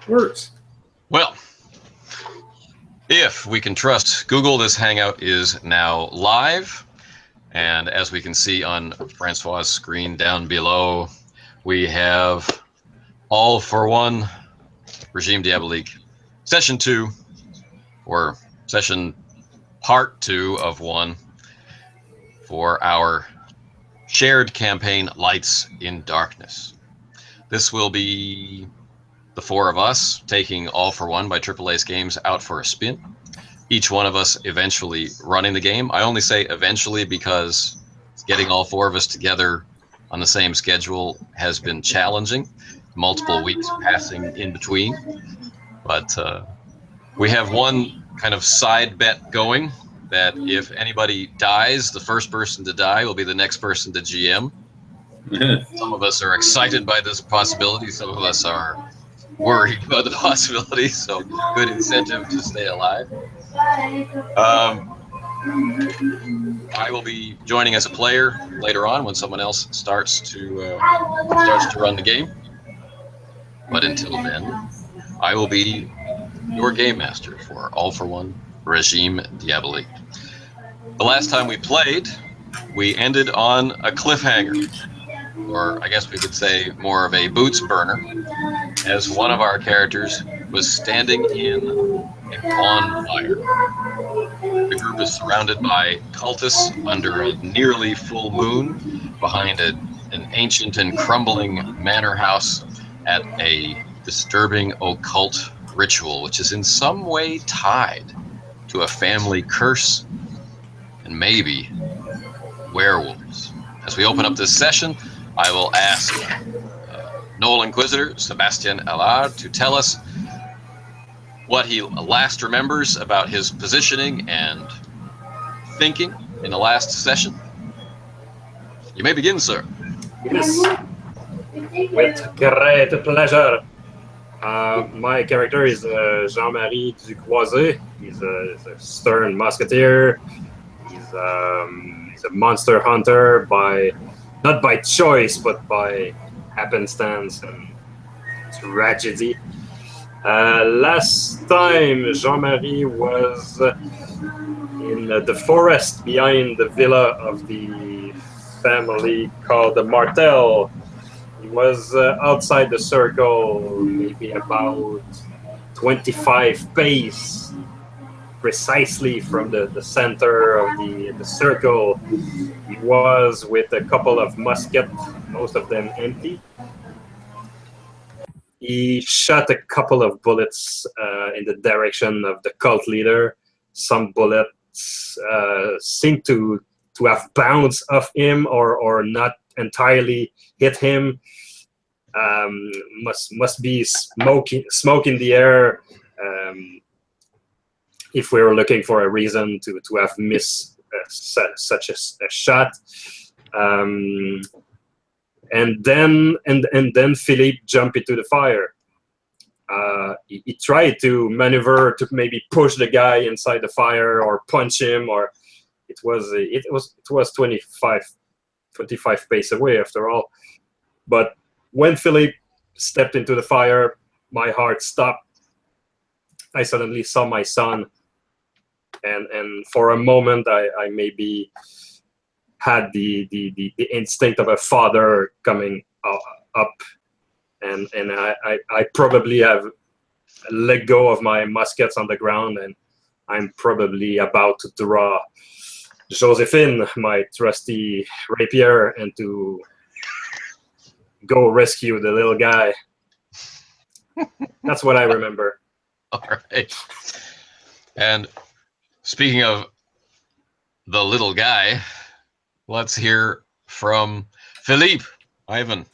Works. Well, if we can trust Google, this Hangout is now live. And as we can see on Francois's screen down below, we have All for One Regime Diabolique Session 2, or Session Part 2 of 1, for our shared campaign Lights in Darkness. This will be the four of us taking All for One by Triple Ace Games out for a spin. Each one of us eventually running the game. I only say eventually because getting all four of us together on the same schedule has been challenging. Multiple weeks passing in between. But we have one kind of side bet going that if anybody dies, the first person to die will be the next person to GM. Some of us are excited by this possibility. Some of us are worried about the possibility. So good incentive to stay alive. I will be joining as a player later on when someone else starts to run the game. But until then, I will be your game master for All for One Regime Diabolique. The last time we played, we ended on a cliffhanger, or I guess we could say more of a boots burner, as one of our characters was standing in a bonfire. The group is surrounded by cultists under a nearly full moon behind an ancient and crumbling manor house at a disturbing occult ritual, which is in some way tied to a family curse and maybe werewolves. As we open up this session, I will ask Nolinquisitor Sebastian Allard to tell us what he last remembers about his positioning and thinking in the last session. You may begin, sir. Yes. With great pleasure. My character is Jean-Marie Ducroisé. He's a stern musketeer. He's a monster hunter not by choice, but by happenstance and tragedy. Last time, Jean-Marie was in the forest behind the villa of the family called the Martel. He was outside the circle, maybe about 25 pace, precisely from the center of the circle. He was with a couple of muskets, most of them empty. He shot a couple of bullets in the direction of the cult leader. Some bullets seemed to have bounced off him or not entirely hit him. Must be smoke in the air. If we were looking for a reason to have missed such a shot. And then Philippe jumped into the fire. He tried to maneuver to maybe push the guy inside the fire or punch him, or it was 25 pace away after all. But when Philippe stepped into the fire, my heart stopped. I suddenly saw my son, and for a moment I maybe had the instinct of a father coming up, and I probably have let go of my muskets on the ground, and I'm probably about to draw Josephine, my trusty rapier, and to go rescue the little guy. That's what I remember. All right. And speaking of the little guy, let's hear from Philippe. Ivan.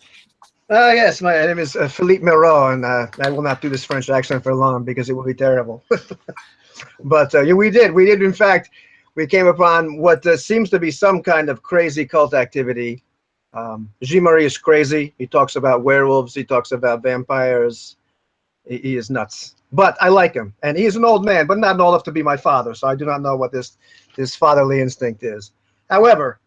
Yes, my name is Philippe Miro, and I will not do this French accent for long because it will be terrible. But yeah, we did. In fact, we came upon what seems to be some kind of crazy cult activity. Jean-Marie is crazy. He talks about werewolves. He talks about vampires. He is nuts. But I like him. And he's an old man, but not old enough to be my father. So I do not know what this fatherly instinct is. However,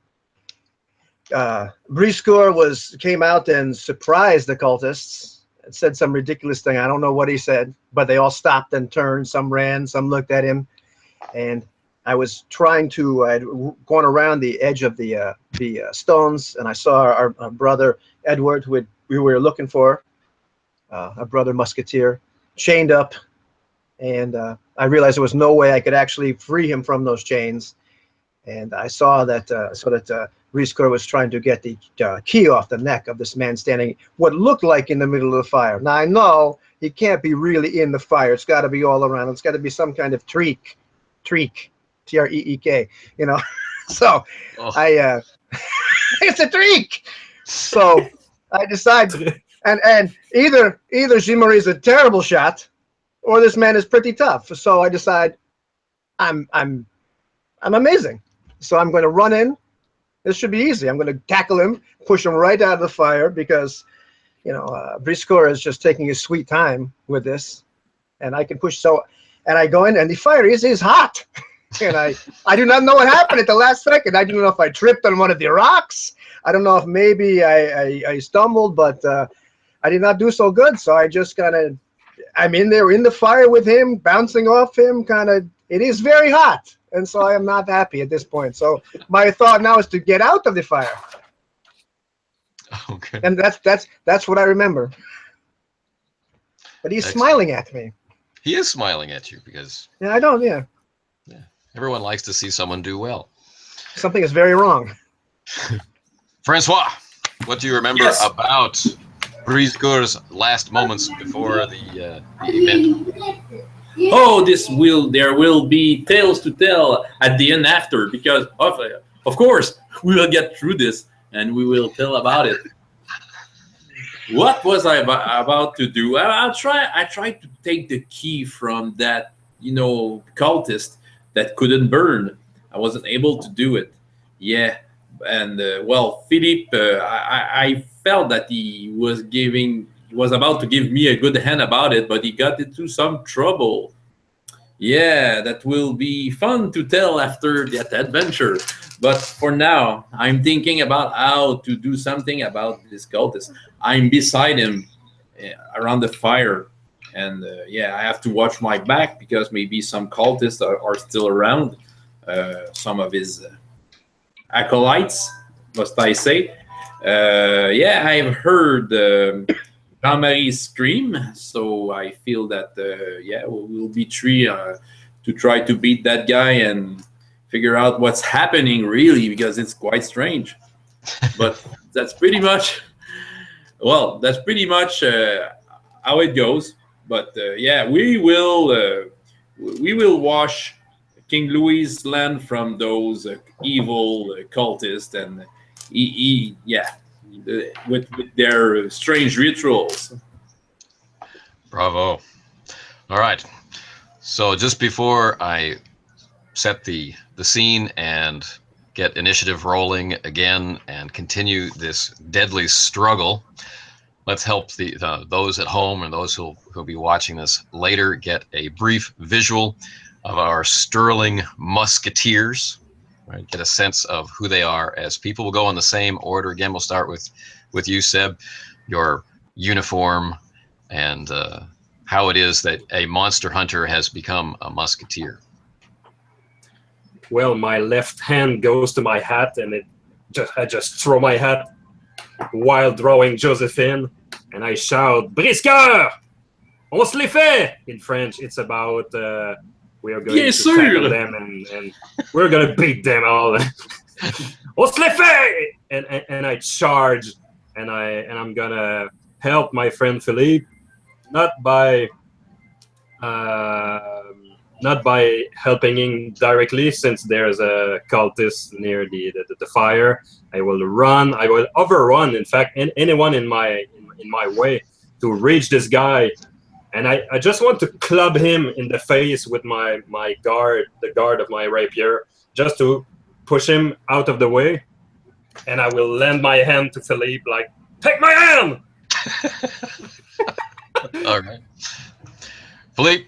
Briscoe came out and surprised the cultists said some ridiculous thing. I don't know what he said, but they all stopped and turned. Some ran, some looked at him, and I was trying to. I'd gone around the edge of the stones, and I saw our brother Edward, who we were looking for, a brother Musketeer, chained up, and I realized there was no way I could actually free him from those chains. And I saw that Briscoe was trying to get the key off the neck of this man standing what looked like in the middle of the fire. Now I know he can't be really in the fire. It's got to be all around. It's got to be some kind of treek, T-R-E-E-K. You know, so it's a treek. So I decide, and either Jean-Marie is a terrible shot, or this man is pretty tough. So I decide, I'm amazing. So I'm going to run in. This should be easy. I'm going to tackle him, push him right out of the fire because, Briscoe is just taking his sweet time with this, and I can push. So, and I go in, and the fire is hot, and I do not know what happened at the last second. I don't know if I tripped on one of the rocks. I don't know if maybe I stumbled, but I did not do so good. So I just I'm in there in the fire with him, bouncing off him, it is very hot. And so I am not happy at this point. So my thought now is to get out of the fire. Okay. And that's what I remember. But he's smiling at me. He is smiling at you because yeah. Everyone likes to see someone do well. Something is very wrong. Francois, what do you remember about Briscoe's last moments before the event? Oh, there will be tales to tell at the end after, because of course we will get through this and we will tell about it. What was I about to do? I tried to take the key from that, cultist that couldn't burn. I wasn't able to do it. Yeah, and Philippe, I felt that he was about to give me a good hand about it, but he got into some trouble. Yeah, that will be fun to tell after that adventure. But for now, I'm thinking about how to do something about this cultist. I'm beside him around the fire. And I have to watch my back because maybe some cultists are still around. Some of his acolytes, must I say. I've heard Jean-Marie scream, so I feel that we'll be three to try to beat that guy and figure out what's happening really, because it's quite strange. But that's pretty much how it goes. But we will wash King Louis' land from those evil cultists, and with their strange rituals. Bravo. All right. So just before I set the scene and get initiative rolling again and continue this deadly struggle, let's help those at home and those who'll be watching this later get a brief visual of our sterling musketeers. Right, get a sense of who they are as people. We'll go in the same order. Again, we'll start with you, Seb, your uniform and how it is that a monster hunter has become a musketeer. Well, my left hand goes to my hat, and I just throw my hat while drawing Josephine, and I shout, "Briscoe! On se les fait!" In French, it's about we are going to tackle them and we're going to beat them all. On se les fait! And I charge, and I'm going to help my friend Philippe, not by helping him directly, since there's a cultist near the fire. I will run. I will overrun, in fact, anyone in my way to reach this guy. And I just want to club him in the face with my guard, the guard of my rapier, just to push him out of the way. And I will lend my hand to Philippe, like, take my hand! All right. Philippe?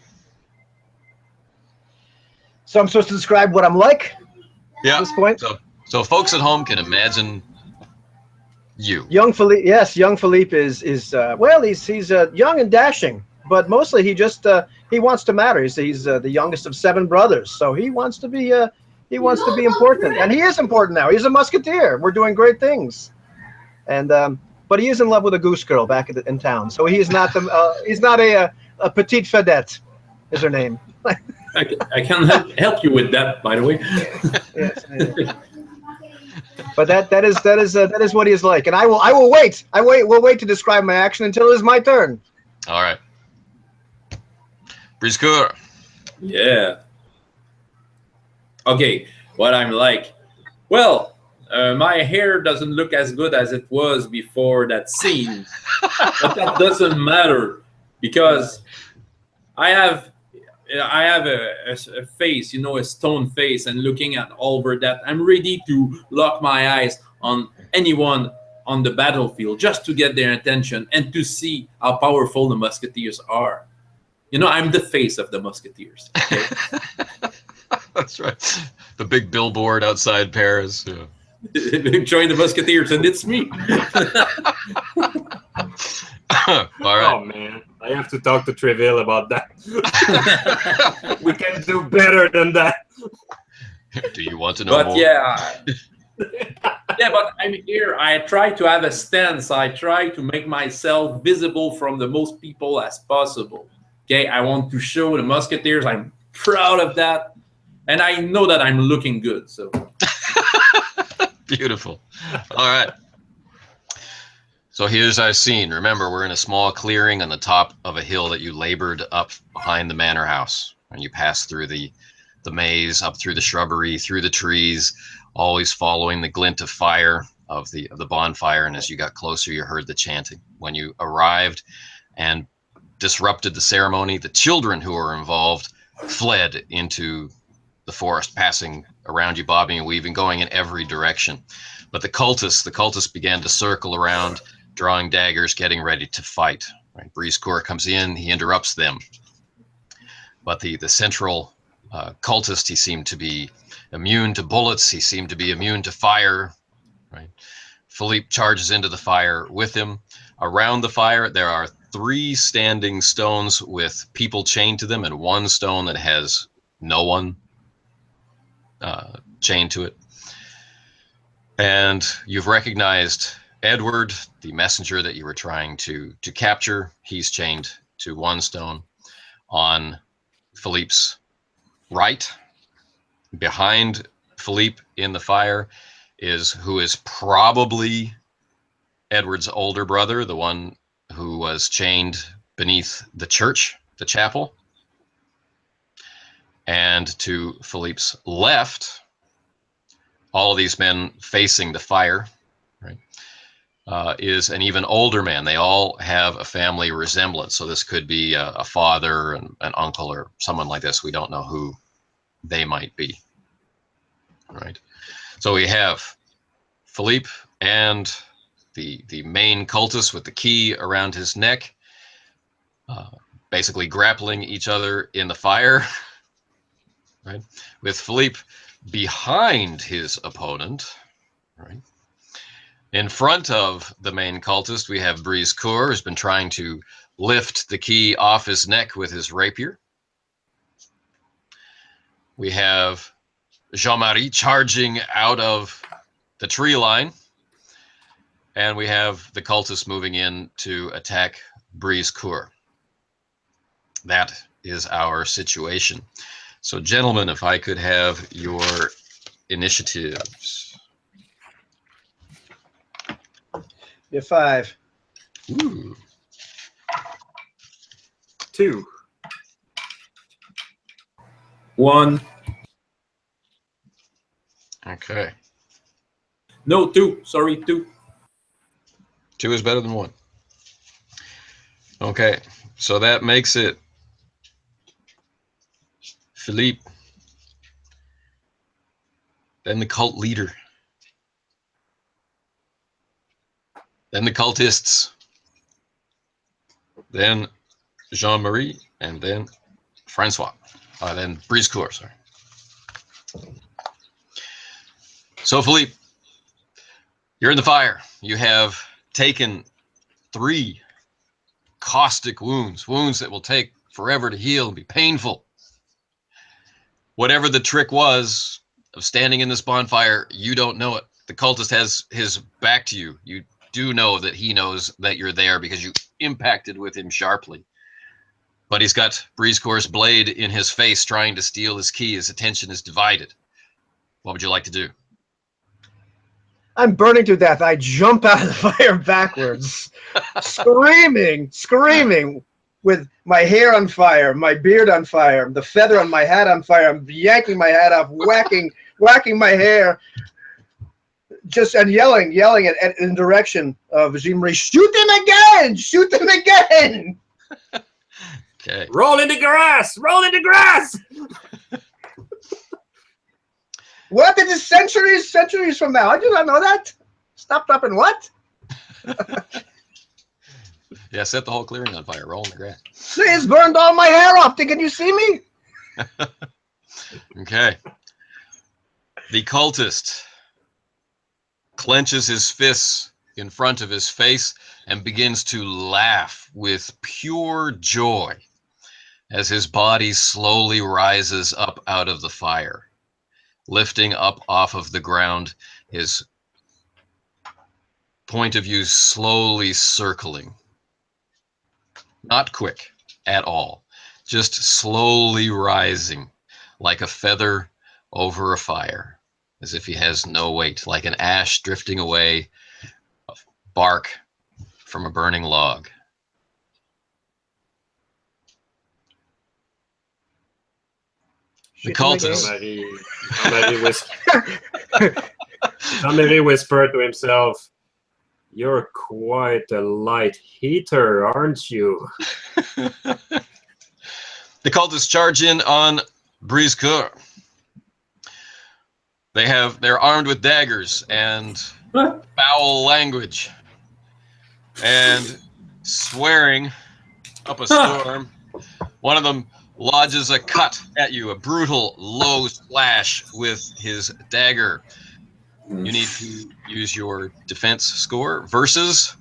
So I'm supposed to describe what I'm like at this point? So folks at home can imagine You. Young Philippe, yes, young Philippe is well, he's young and dashing, but mostly he wants to matter. He's the youngest of 7 brothers, so he wants to be important, and he is important now. He's a musketeer. We're doing great things, and but he is in love with a goose girl back in town. So he's not a petite vedette, is her name. I can help you with that, by the way. Yes. But that is what he is like, and I will wait. We'll wait to describe my action until it is my turn. All right. Briscoe. Yeah. Okay, what I'm like. Well, my hair doesn't look as good as it was before that scene, but that doesn't matter because I have a face, you know, a stone face, and looking at over that, I'm ready to lock my eyes on anyone on the battlefield just to get their attention and to see how powerful the Musketeers are. You know, I'm the face of the Musketeers. Okay? That's right. The big billboard outside Paris. Yeah. Join the Musketeers, and it's me. All right. Oh man, I have to talk to Treville about that. We can do better than that. Do you want to know But more? yeah. Yeah, but I'm here. I try to have a stance. I try to make myself visible from the most people as possible. Okay, I want to show the Musketeers I'm proud of that. And I know that I'm looking good. So Beautiful. All right. So here's our scene. Remember, we're in a small clearing on the top of a hill that you labored up behind the manor house. And you pass through the maze, up through the shrubbery, through the trees, always following the glint of fire of the bonfire. And as you got closer, you heard the chanting. When you arrived and disrupted the ceremony, the children who were involved fled into the forest, passing around you, bobbing and weaving, going in every direction. But the cultists began to circle around, drawing daggers, getting ready to fight. Right? Briscoe comes in, he interrupts them. But the central cultist, he seemed to be immune to bullets, he seemed to be immune to fire. Right? Philippe charges into the fire with him. Around the fire, there are 3 standing stones with people chained to them, and 1 stone that has no one chained to it. And you've recognized Edward, the messenger that you were trying to capture. He's chained to 1 stone. On Philippe's right, behind Philippe in the fire, who is probably Edward's older brother, the one who was chained beneath the church, the chapel. And to Philippe's left, all of these men facing the fire, right, is an even older man. They all have a family resemblance. So this could be a father, an uncle, or someone like this. We don't know who they might be. Right. So we have Philippe and the main cultist with the key around his neck, basically grappling each other in the fire. Right, with Philippe behind his opponent, right. In front of the main cultist, we have Briscoe, who's been trying to lift the key off his neck with his rapier. We have Jean-Marie charging out of the tree line. And we have the cultist moving in to attack Briscoe. That is our situation. So, gentlemen, if I could have your initiatives. You're 5. Ooh. 2. 1. Okay. No, 2. Sorry, 2. 2 is better than 1. Okay, so that makes it Philippe, then the cult leader, then the cultists, then Jean-Marie, and then Francois, then Briscoe, sorry. So Philippe, You're in the fire. You have taken 3 caustic wounds that will take forever to heal and be painful. Whatever the trick was of standing in this bonfire, you don't know it. The cultist has his back to you. You do know that he knows that you're there because you impacted with him sharply. But he's got Breezecore's blade in his face trying to steal his key. His attention is divided. What would you like to do? I'm burning to death. I jump out of the fire backwards, screaming, with my hair on fire, my beard on fire, the feather on my hat on fire. I'm yanking my hat off, whacking my hair, and yelling in the direction of Jean-Marie. Shoot him again! Shoot him again! Okay. Roll in the grass! Roll in the grass! What? It is centuries from now. I do not know that. Stop, and what? Yeah, set the whole clearing on fire. Roll in the grass. It's burned all my hair off. Can you see me? Okay. The cultist clenches his fists in front of his face and begins to laugh with pure joy as his body slowly rises up out of the fire, lifting up off of the ground, his point of view slowly circling. Not quick at all, just slowly rising like a feather over a fire, as if he has no weight, like an ash drifting away, of bark from a burning log. The cultist. Jean-Marie whispered to himself, "You're quite a light heater, aren't you?" The cultists charge in on Breezecore. They're armed with daggers and foul language and swearing up a storm. One of them lodges a cut at you, a brutal low slash with his dagger. You need to use your defense score versus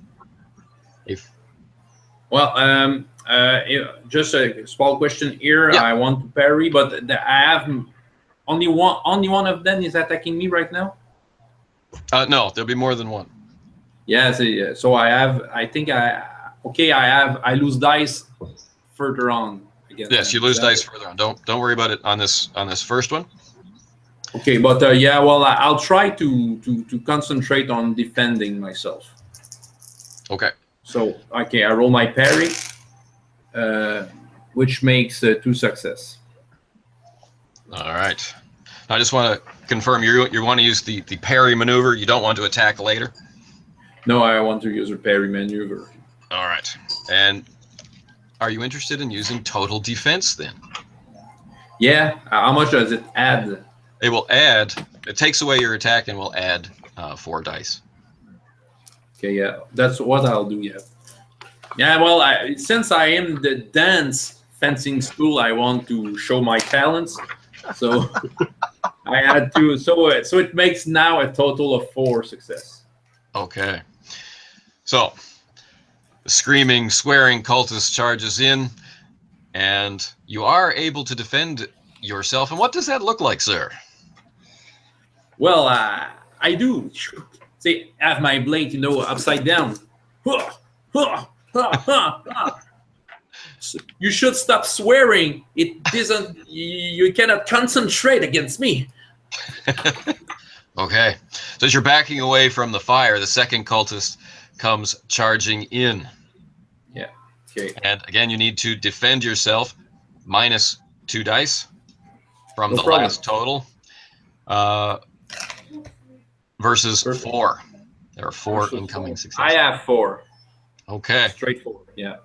a. Well, just a small question here. Yeah. I want to parry, but I have only one of them is attacking me right now. No, there'll be more than one. Yeah. So I have. I think I lose dice further on. Yes, you lose dice further on. Don't worry about it on this first one. Okay, but yeah, well, I'll try to concentrate on defending myself. Okay. So okay, I roll my parry, which makes 2 success. All right. I just want to confirm you want to use the parry maneuver. You don't want to attack later. No, I want to use a parry maneuver. All right. And are you interested in using total defense then? Yeah. How much does it add? It will add. It takes away your attack and will add 4 dice. Okay. Yeah, that's what I'll do. Yeah. Yeah. Well, since I am the dance fencing school, I want to show my talents. So I had to. So it makes now a total of 4 success. Okay. So the screaming, swearing cultist charges in, and you are able to defend yourself. And what does that look like, sir? Well, I do. See, have my blade, upside down. You should stop swearing. It doesn't. You cannot concentrate against me. Okay. So as you're backing away from the fire, the second cultist comes charging in. Yeah. Okay. And again, you need to defend yourself, minus 2 dice from No the problem. last total, versus 4. There are 4 incoming successes. I have 4. Okay. Straightforward. Yeah.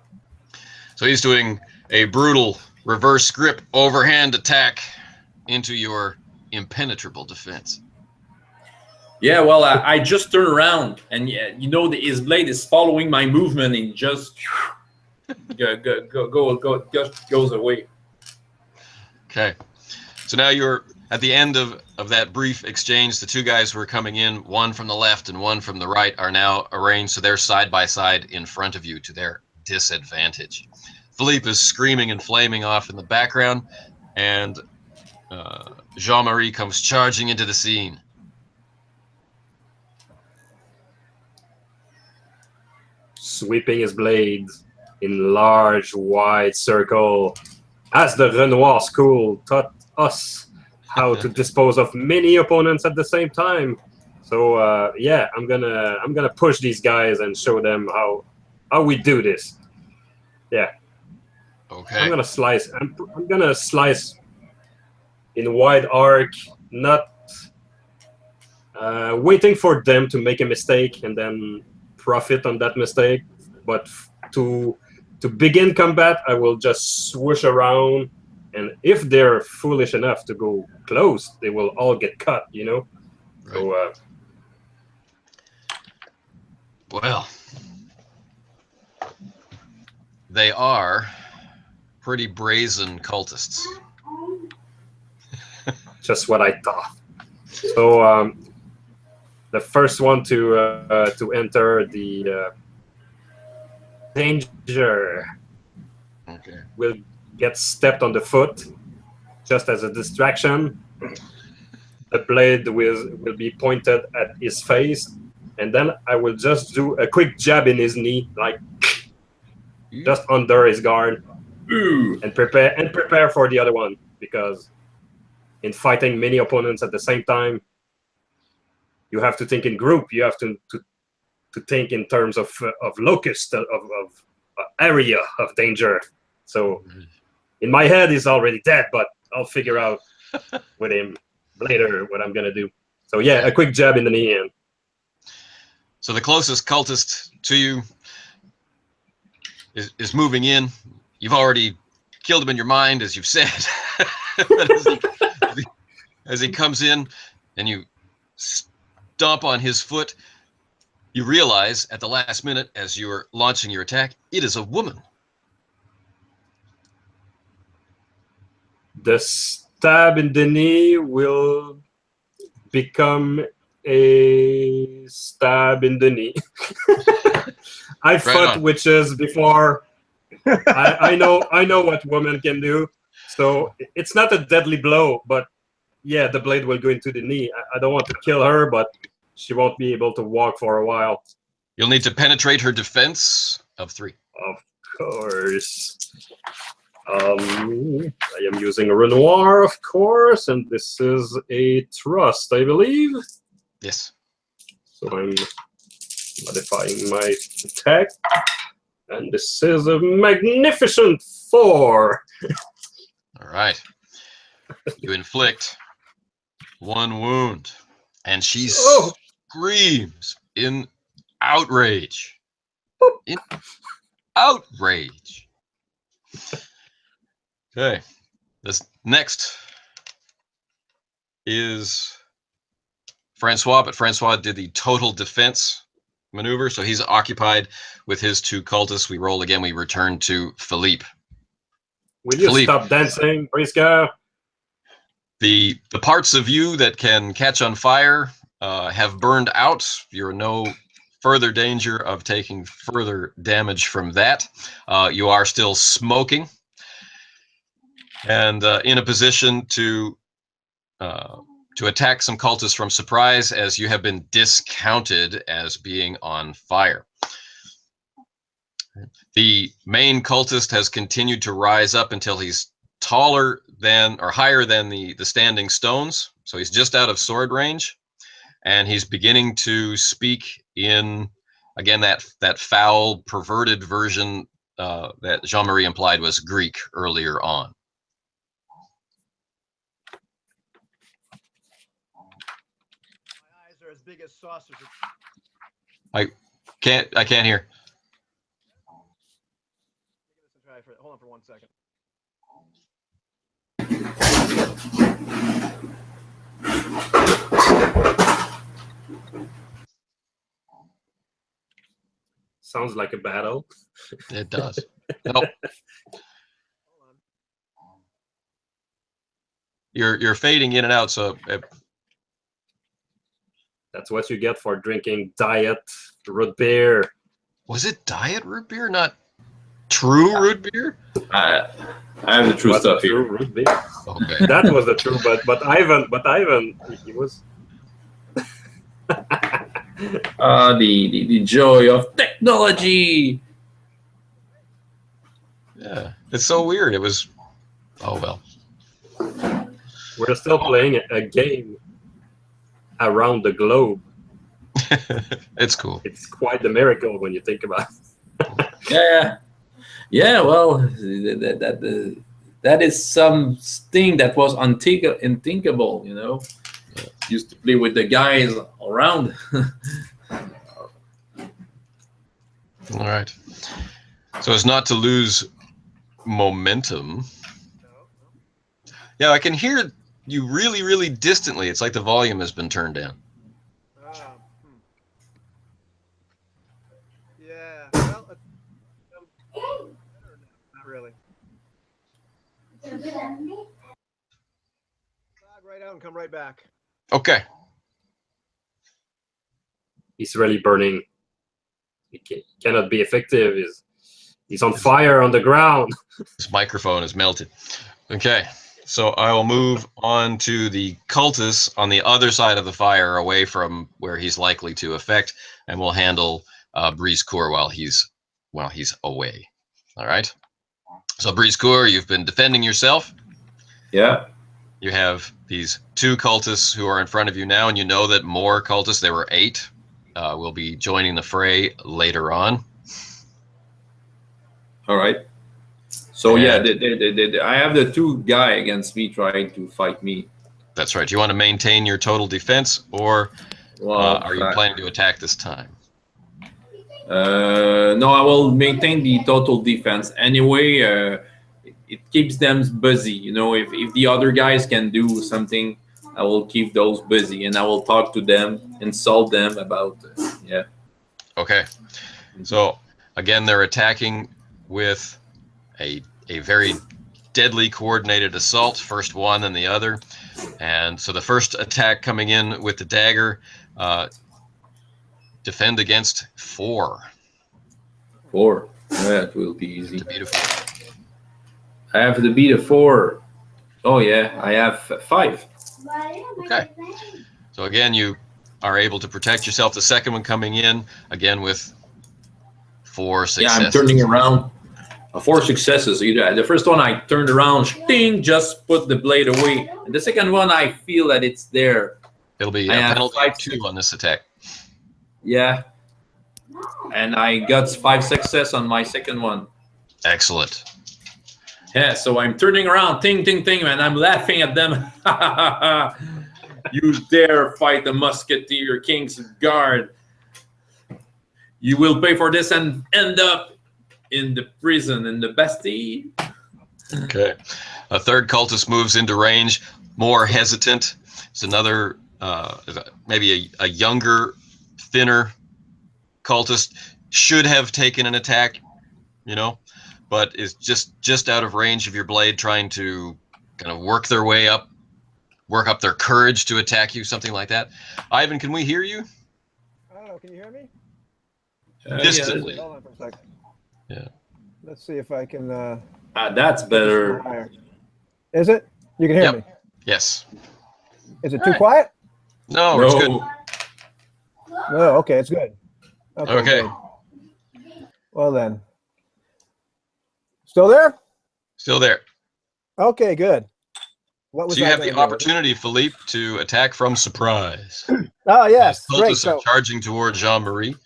So he's doing a brutal reverse grip overhand attack into your impenetrable defense. Yeah. Well, I just turn around, and his blade is following my movement, and just just goes away. Okay. So now you're At the end of that brief exchange, the two guys who were coming in, one from the left and one from the right, are now arranged so they're side by side in front of you to their disadvantage. Philippe is screaming and flaming off in the background, and Jean-Marie comes charging into the scene. Sweeping his blades in large, wide circle, as the Renoir school taught us how to dispose of many opponents at the same time. So yeah, I'm gonna push these guys and show them how we do this. Yeah. Okay. I'm gonna slice. I'm gonna slice in wide arc, not waiting for them to make a mistake and then profit on that mistake. But to begin combat, I will just swoosh around, and if they're foolish enough to go close, they will all get cut. You know. Right. So well, they are pretty brazen cultists. just what I thought. So the first one to enter the danger Okay. will get stepped on the foot, just as a distraction. The blade will be pointed at his face, and then I will just do a quick jab in his knee, like just under his guard, and prepare for the other one, because in fighting many opponents at the same time, you have to think in group. You have to think in terms of locus, of area of danger. So in my head, he's already dead, but I'll figure out with him later what I'm gonna do. So yeah, a quick jab in the knee. And so the closest cultist to you is moving in. You've already killed him in your mind, as you've said. as he comes in and you stomp on his foot, you realize at the last minute, as you're launching your attack, it is a woman. the stab in the knee will become a stab in the knee. I fought witches before. I know what women can do. So it's not a deadly blow, but yeah, the blade will go into the knee. I don't want to kill her, but she won't be able to walk for a while. You'll need to penetrate her defense of 3. Of course. I am using a Renoir, of course, and this is a trust, I believe. Yes. So I'm modifying my attack, and this is a magnificent 4. All right. You inflict 1 wound, and she screams in outrage. In outrage. Okay. This next is Francois, but Francois did the total defense maneuver, so he's occupied with his 2 cultists. We roll again. We return to Philippe. Will you stop dancing, Briska? The parts of you that can catch on fire have burned out. You're in no further danger of taking further damage from that. You are still smoking and in a position to attack some cultists from surprise, as you have been discounted as being on fire. The main cultist has continued to rise up until he's taller than or higher than the standing stones. So he's just out of sword range, and he's beginning to speak in, again, that foul, perverted version that Jean-Marie implied was Greek earlier on. My eyes are as big as saucers. I can't hear. Hold on for 1 second. Sounds like a battle. It does. Nope. you're fading in and out. So That's what you get for drinking diet root beer. was it diet root beer, not true root beer? I have the true What's stuff the true here. root beer? Okay. That was the true, but Ivan, he was. The joy of technology. Yeah, it's so weird. It was. Oh well. We're still playing a game around the globe. It's cool. It's quite the miracle when you think about it. Yeah. Well, that is something that was unthinkable. You know, used to play with the guys around. All right. So as not to lose momentum. Yeah, I can hear you really, really distantly. It's like the volume has been turned down. Yeah. Well, not really. Log right out and come right back. Okay. He's really burning. He cannot be effective. He's on fire on the ground. This microphone is melted. Okay. So I will move on to the cultists on the other side of the fire, away from where he's likely to affect, and we'll handle Breeze Cour while he's away. All right. So Breeze Cour, you've been defending yourself. Yeah. You have these 2 cultists who are in front of you now, and you know that more cultists, there were 8, will be joining the fray later on. All right. So yeah, I have the 2 guy against me trying to fight me. That's right. You want to maintain your total defense, or are you planning to attack this time? No, I will maintain the total defense. Anyway, it keeps them busy. You know, if the other guys can do something, I will keep those busy, and I will talk to them, insult them about yeah. Okay. So again, they're attacking with a very deadly coordinated assault. First one, then the other. And so the first attack coming in with the dagger, defend against 4. 4. Yeah, it will be easy. Beautiful. I have to beat a 4. Oh yeah, I have 5. Okay. So again, you are able to protect yourself. The second one coming in, again with 4 successes. Yeah, I'm turning around. 4 successes. Either the first one I turned around, sting, just put the blade away. And the second one I feel that it's there. It'll be a penalty of 2 on this attack. Yeah. And I got 5 success on my second one. Excellent. Yeah, so I'm turning around, ting, ting, ting, and I'm laughing at them. You dare fight the Musketeer King's Guard. You will pay for this and end up in the prison, in the Bastille. Okay. A third cultist moves into range, more hesitant. It's another, maybe a younger, thinner cultist. Should have taken an attack, you know, but is just out of range of your blade, trying to kind of work their way up, work up their courage to attack you, something like that. Ivan, can we hear you? I don't know. Can you hear me? Distantly. Hold on for a second. Yeah. Let's see if I can. That's better. Is it? You can hear me? Yes. Is it too quiet? No, it's good. No, okay, it's good. Okay. Good. Well then. Still there? Still there. Okay, good. What was So you I have gonna the do? opportunity, Philippe, to attack from surprise. Oh yes, As great. cultists are charging toward Jean-Marie.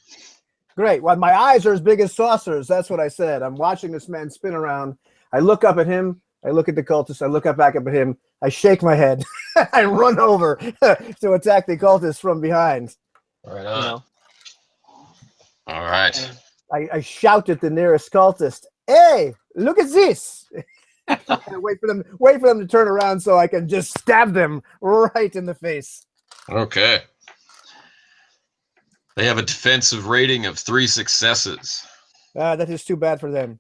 Great. Well, my eyes are as big as saucers. That's what I said. I'm watching this man spin around. I look up at him. I look at the cultist. I look up back up at him. I shake my head. I run over to attack the cultist from behind. Right on. You know? All right. I shout at the nearest cultist. Hey, look at this! I wait for them to turn around so I can just stab them right in the face. Okay. They have a defensive rating of 3 successes. That is too bad for them.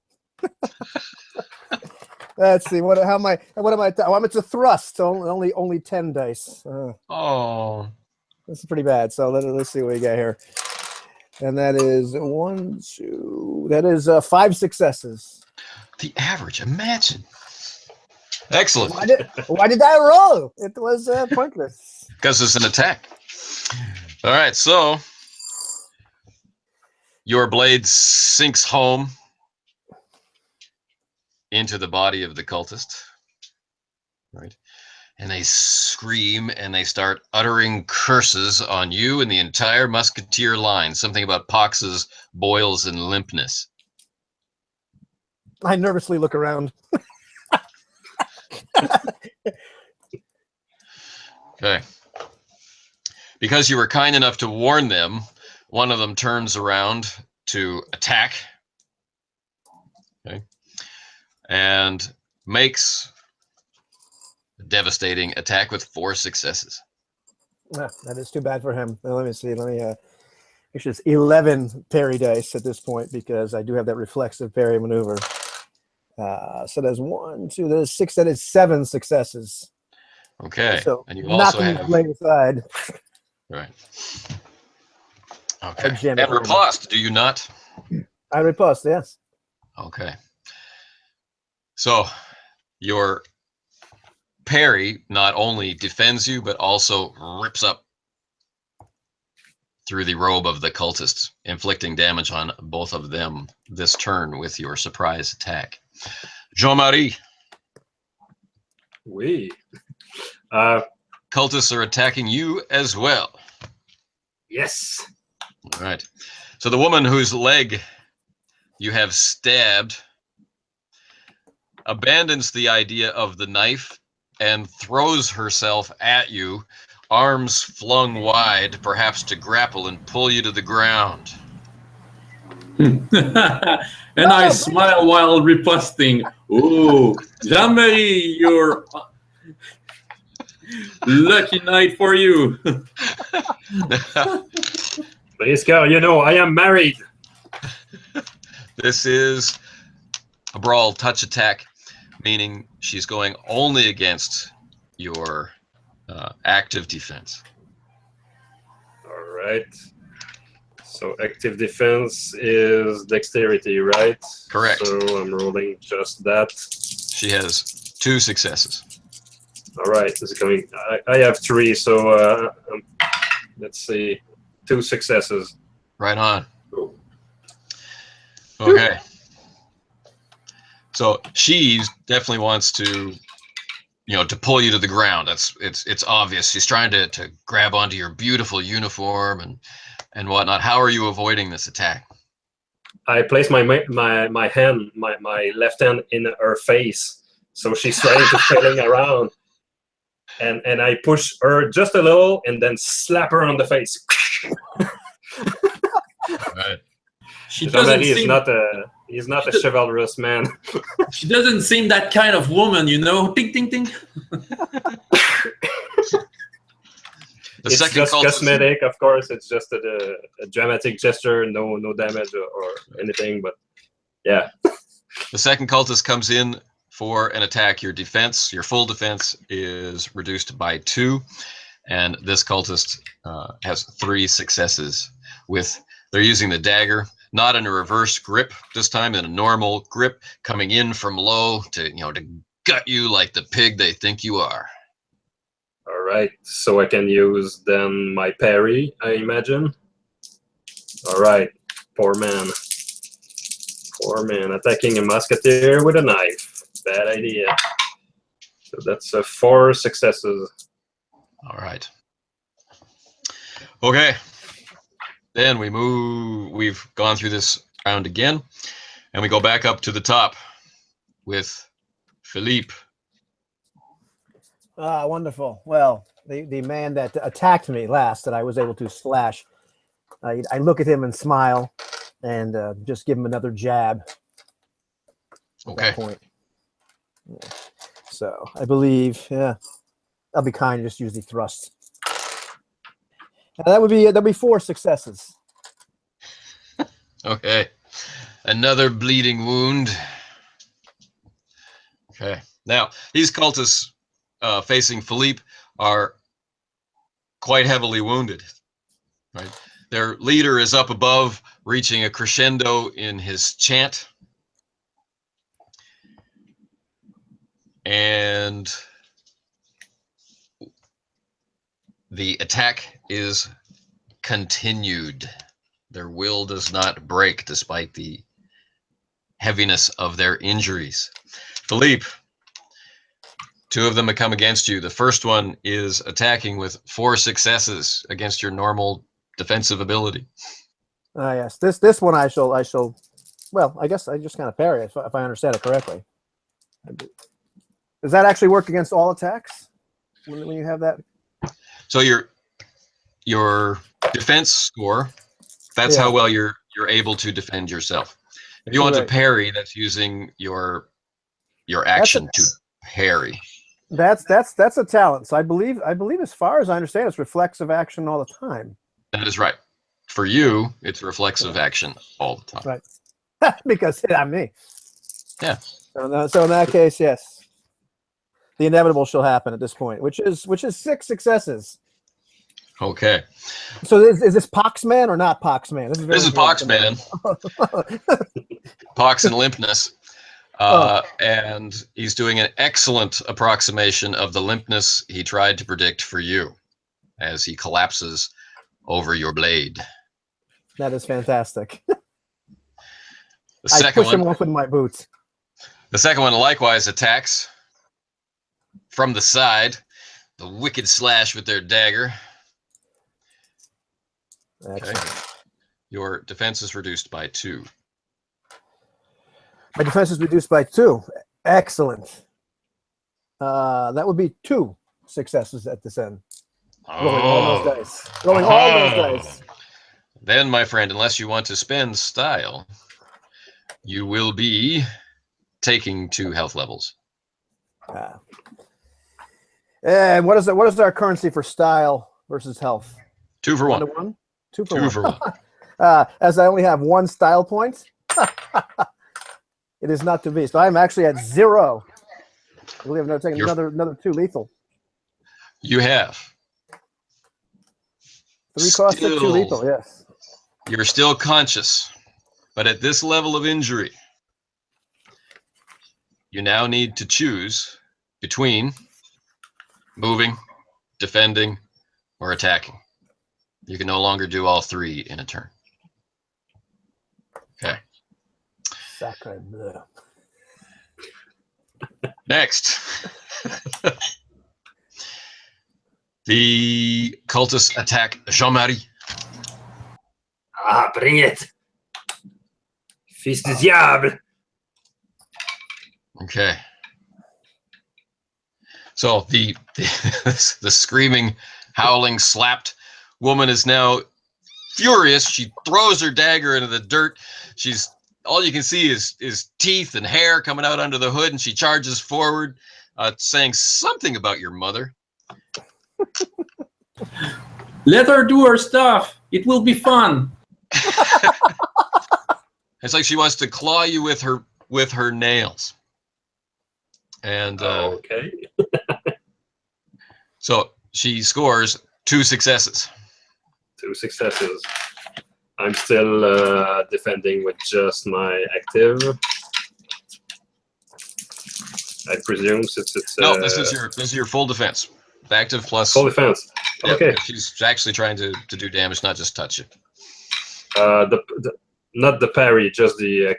Let's see. What am I? Oh, it's a thrust. So only 10 dice. Oh. This is pretty bad. So let's see what we got here. And that is 1, 2. That is 5 successes. The average. Imagine. Excellent. Why did I roll? It was pointless. Because it's an attack. All right, so your blade sinks home into the body of the cultist. Right. And they scream and they start uttering curses on you and the entire musketeer line. Something about poxes, boils, and limpness. I nervously look around. Okay. Because you were kind enough to warn them, one of them turns around to attack. Okay. And makes a devastating attack with 4 successes. That is too bad for him. Let me see. Actually, it's 11 parry dice at this point because I do have that reflexive parry maneuver. So there's 1, 2, there's 6, that is 7 successes. Okay. So and you also knocking have the blade aside. right. Okay. And riposte, do you not? I riposte, yes. Okay. So your parry not only defends you, but also rips up through the robe of the cultist, inflicting damage on both of them this turn with your surprise attack. Jean-Marie. Oui. Cultists are attacking you as well. Yes. All right. So the woman whose leg you have stabbed abandons the idea of the knife and throws herself at you, arms flung wide, perhaps to grapple and pull you to the ground. And I smile while riposting. Oh, Jean-Marie, you're lucky night for you. Briscoe, you know, I am married. This is a brawl touch attack, meaning she's going only against your active defense. All right. So active defense is dexterity, right? Correct. So I'm rolling just that. She has 2 successes. All right. This is coming. I have 3, so let's see. 2 successes. Right on. Okay. So she definitely wants to, to pull you to the ground. It's obvious. She's trying to grab onto your beautiful uniform and whatnot. How are you avoiding this attack? I place my hand, my left hand in her face, so she's trying to flailing around, and I push her just a little, and then slap her on the face. Right. He's not a chivalrous man. She doesn't seem that kind of woman, Ting, ting, ting. It's just cosmetic, of course. It's just a dramatic gesture, no damage or anything. But yeah. The second cultist comes in for an attack. Your defense, your full defense, is reduced by 2, and this cultist has 3 successes. They're using the dagger, not in a reverse grip this time, in a normal grip, coming in from low to gut you like the pig they think you are. All right, so I can use then my parry, I imagine. All right, poor man attacking a musketeer with a knife. Bad idea. So that's 4 successes. All right. Okay. Then we move. We've gone through this round again, and we go back up to the top with Philippe. Wonderful. Well, the man that attacked me last that I was able to slash, I look at him and smile and just give him another jab at that point. Yeah. So I believe, I'll be kind and just use the thrust. And that'd be 4 successes. Okay. Another bleeding wound. Okay. Now, these cultists facing Philippe are quite heavily wounded. Right? Their leader is up above, reaching a crescendo in his chant. And the attack is continued. Their will does not break despite the heaviness of their injuries. Philippe, 2 of them have come against you. The first one is attacking with 4 successes against your normal defensive ability. Yes, this one I shall. Well, I guess I just kind of parry it if I understand it correctly. Does that actually work against all attacks when you have that? So your defense score, that's how well you're able to defend yourself. If you want to parry, that's using your action to parry. That's a talent. So I believe as far as I understand, it's reflexive action all the time. That is right. For you, it's reflexive action all the time. Right. Because I'm me. Yeah. So in that case, yes. The inevitable shall happen at this point, which is 6 successes. Okay. So is this Poxman or not Poxman? This is Poxman. Pox and limpness. And he's doing an excellent approximation of the limpness he tried to predict for you as he collapses over your blade. That is fantastic. I push him off with my boots. The second one likewise attacks from the side, the wicked slash with their dagger. Excellent. Okay. Your defense is reduced by 2. My defense is reduced by 2. Excellent. That would be 2 successes at this end. Rolling all those dice. Rolling all those dice. Then, my friend, unless you want to spend style, you will be taking 2 health levels. And what is our currency for style versus health? 2 for 1. 1 to 1? 2 for 2 1. for 1. As I only have 1 style point, it is not to be. So I'm actually at 0. I believe I'm taking another 2 lethal. You have 3 caustic, 2 lethal. Yes. You're still conscious, but at this level of injury, you now need to choose between moving, defending, or attacking. You can no longer do all 3 in a turn. Okay. Sacre bleu. Next. The cultists attack Jean-Marie. Bring it. Fils du diable. Okay. So the screaming, howling, slapped woman is now furious. She throws her dagger into the dirt. All you can see is teeth and hair coming out under the hood, and she charges forward, saying something about your mother. Let her do her stuff. It will be fun. It's like she wants to claw you with her nails. And okay. So she scores 2 successes. 2 successes. I'm still defending with just my active. I presume since it's no. This is your full defense. Active plus full defense. Yeah, okay. She's actually trying to do damage, not just touch it. Not the parry, just the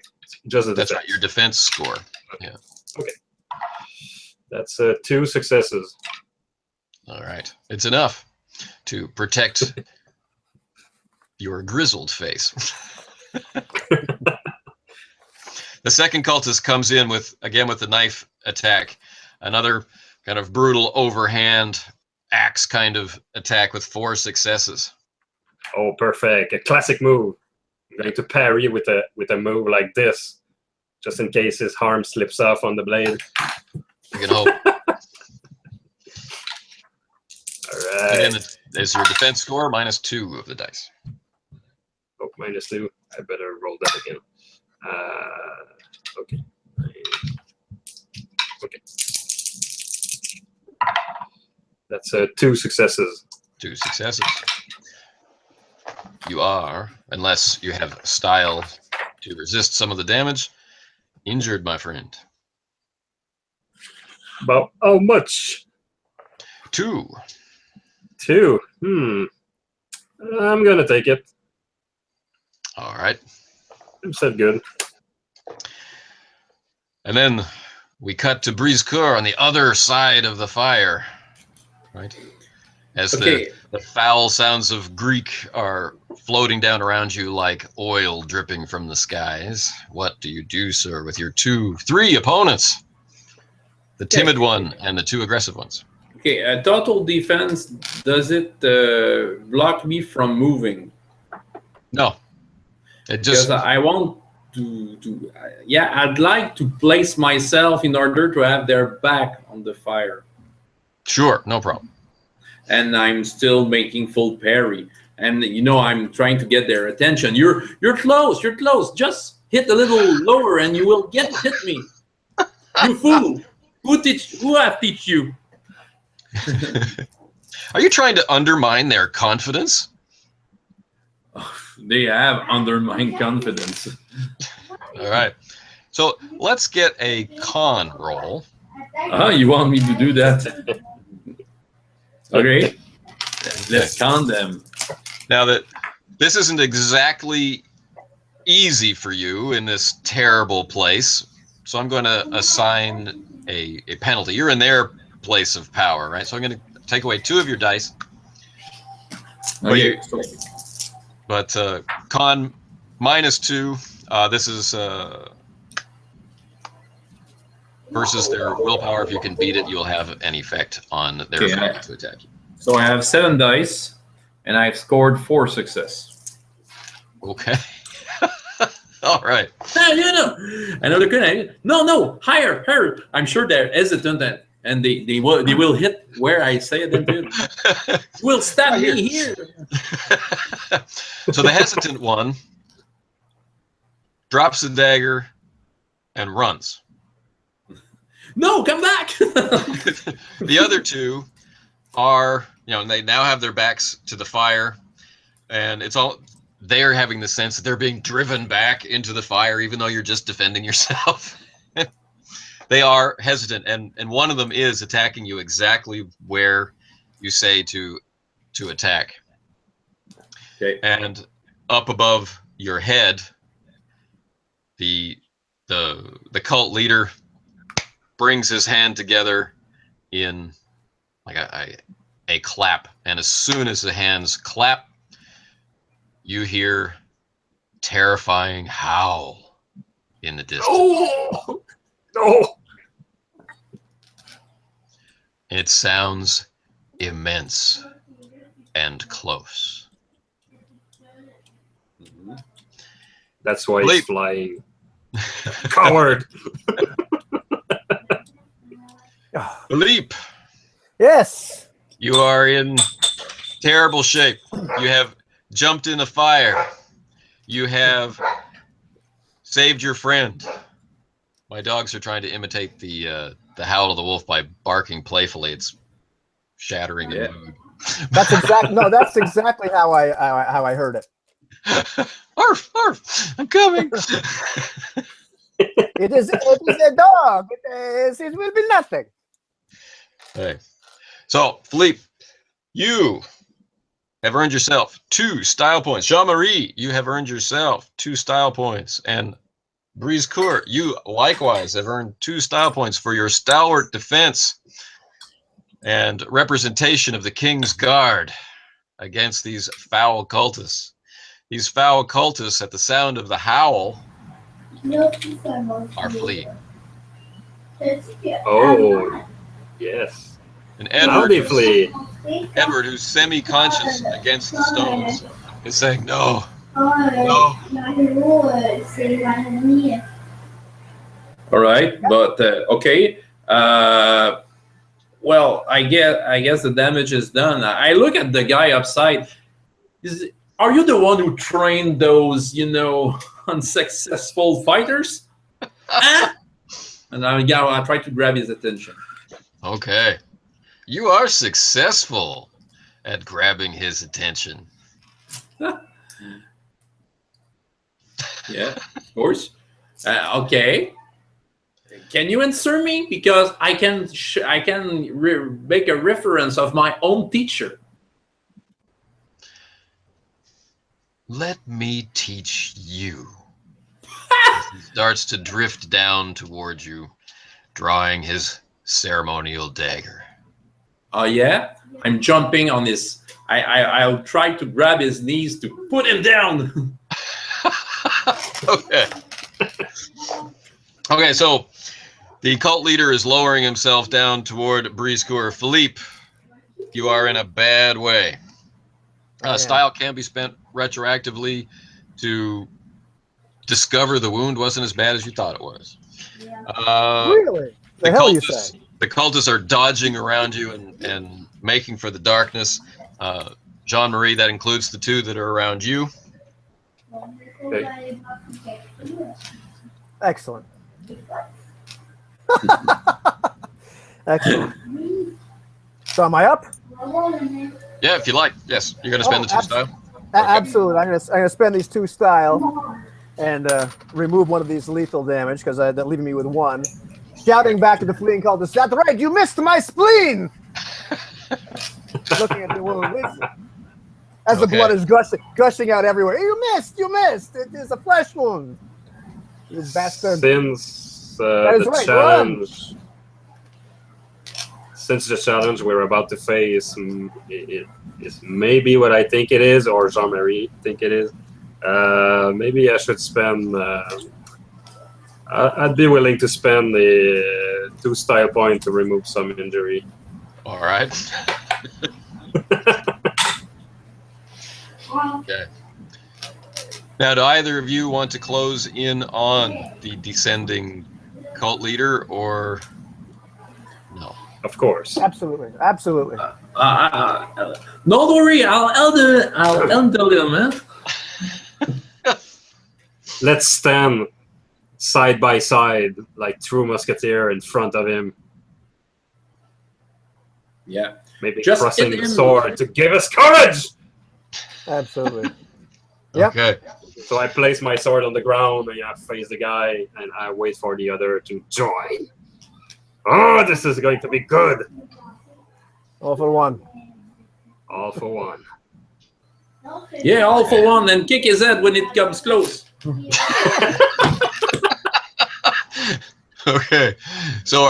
That's defense. right. Your defense score. Okay. Yeah. Okay. That's 2 successes. All right. It's enough to protect your grizzled face. The second cultist comes in with the knife attack. Another kind of brutal overhand axe kind of attack with 4 successes. Oh, perfect. A classic move. I'm going to parry with a move like this, just in case his arm slips off on the blade. You can hope. All right. Again, there's your defense score minus 2 of the dice. Oh, minus 2. I better roll that again. Okay. Okay. That's 2 successes. 2 successes. You are, unless you have style to resist some of the damage, injured, my friend. About how much? 2. 2. I'm gonna take it. All right. You said good. And then we cut to Briscoeur on the other side of the fire, right? As the foul sounds of Greek are floating down around you like oil dripping from the skies. What do you do, sir, with your 3 opponents? The timid one and the 2 aggressive ones. Okay, total defense, does it block me from moving? No. It just... Because I want to I'd like to place myself in order to have their back on the fire. Sure, no problem. And I'm still making full parry. And, you know, I'm trying to get their attention. You're close, you're close. Just hit a little lower and you will hit me. You fool. Who have teach you? Are you trying to undermine their confidence? They have undermined confidence. All right. So let's get a con roll. You want me to do that? Okay. Let's con them. Now that this isn't exactly easy for you in this terrible place, so I'm going to assign a penalty. You're in their place of power, right? So I'm going to take away 2 of your dice. Okay. But con -2. This is versus their willpower. If you can beat it, you'll have an effect on their ability to attack you. So I have 7 dice, and I've scored 4 success. Okay. All right. You know, another good. No, higher. I'm sure they're hesitant, and they will hit where I say them to. Will stab me here. So the hesitant one drops the dagger and runs. No, come back. The other 2 are, they now have their backs to the fire, and they're having the sense that they're being driven back into the fire, even though you're just defending yourself. They are hesitant, and one of them is attacking you exactly where you say to attack. Okay. And up above your head, the cult leader brings his hand together in like a clap, and as soon as the hands clap, you hear terrifying howl in the distance. Oh no! It sounds immense and close. That's why he's flying. Coward! Philippe! Yes! You are in terrible shape. You have jumped in a fire. You have saved your friend. My dogs are trying to imitate the howl of the wolf by barking playfully. It's shattering the mood. That's exactly how I heard it. Arf, arf, I'm coming. It is a dog. It will be nothing. Hey. So, Philippe, you have earned yourself 2 style points. Jean-Marie, you have earned yourself 2 style points. And Briscoeur, you likewise have earned 2 style points for your stalwart defense and representation of the King's Guard against these foul cultists. These foul cultists, at the sound of the howl, are fleeing. Oh, yes. And Now they flee. Edward, who's semi-conscious against the stones, is saying, no, no. All right, but okay. Well, I guess the damage is done. I look at the guy upside. Are you the one who trained those, unsuccessful fighters? And I try to grab his attention. Okay. You are successful at grabbing his attention. Yeah, of course. Okay. Can you answer me? Because I can make a reference of my own teacher. Let me teach you. He starts to drift down towards you, drawing his ceremonial dagger. Oh yeah? I'm jumping on his... I'll try to grab his knees to put him down. Okay. Okay, so the cult leader is lowering himself down toward Briscoe. Philippe, you are in a bad way. Style can be spent retroactively to discover the wound wasn't as bad as you thought it was. Really? The hell you say? The cultists are dodging around you and making for the darkness. Jean-Marie, that includes the two that are around you. Okay. Excellent. Excellent. So am I up? Yeah, if you like. Yes, you're going to spend the two style. Absolutely. I'm gonna spend these 2 style and remove one of these lethal damage because they're leaving me with 1. Shouting back to the fleeing cultist, "That's right, you missed my spleen!" Looking at the wound as the blood is gushing out everywhere. You missed! You missed! It is a flesh wound. You bastard. Since since the challenge we're about to face is maybe what I think it is, or Jean-Marie think it is, maybe I should spend... I'd be willing to spend the 2 style point to remove some injury. All right. Okay. Now, do either of you want to close in on the descending cult leader, or no? Of course. Absolutely. Absolutely. Don't worry, I'll handle him, man. Let's stand side by side, like true musketeer in front of him. Yeah. Maybe Just crossing hit the him. sword to give us courage! Absolutely. Yep. Okay. So I place my sword on the ground and I face the guy and I wait for the other to join. Oh, this is going to be good. All for 1. All for 1. Yeah, all for 1, and kick his head when it comes close. Okay. So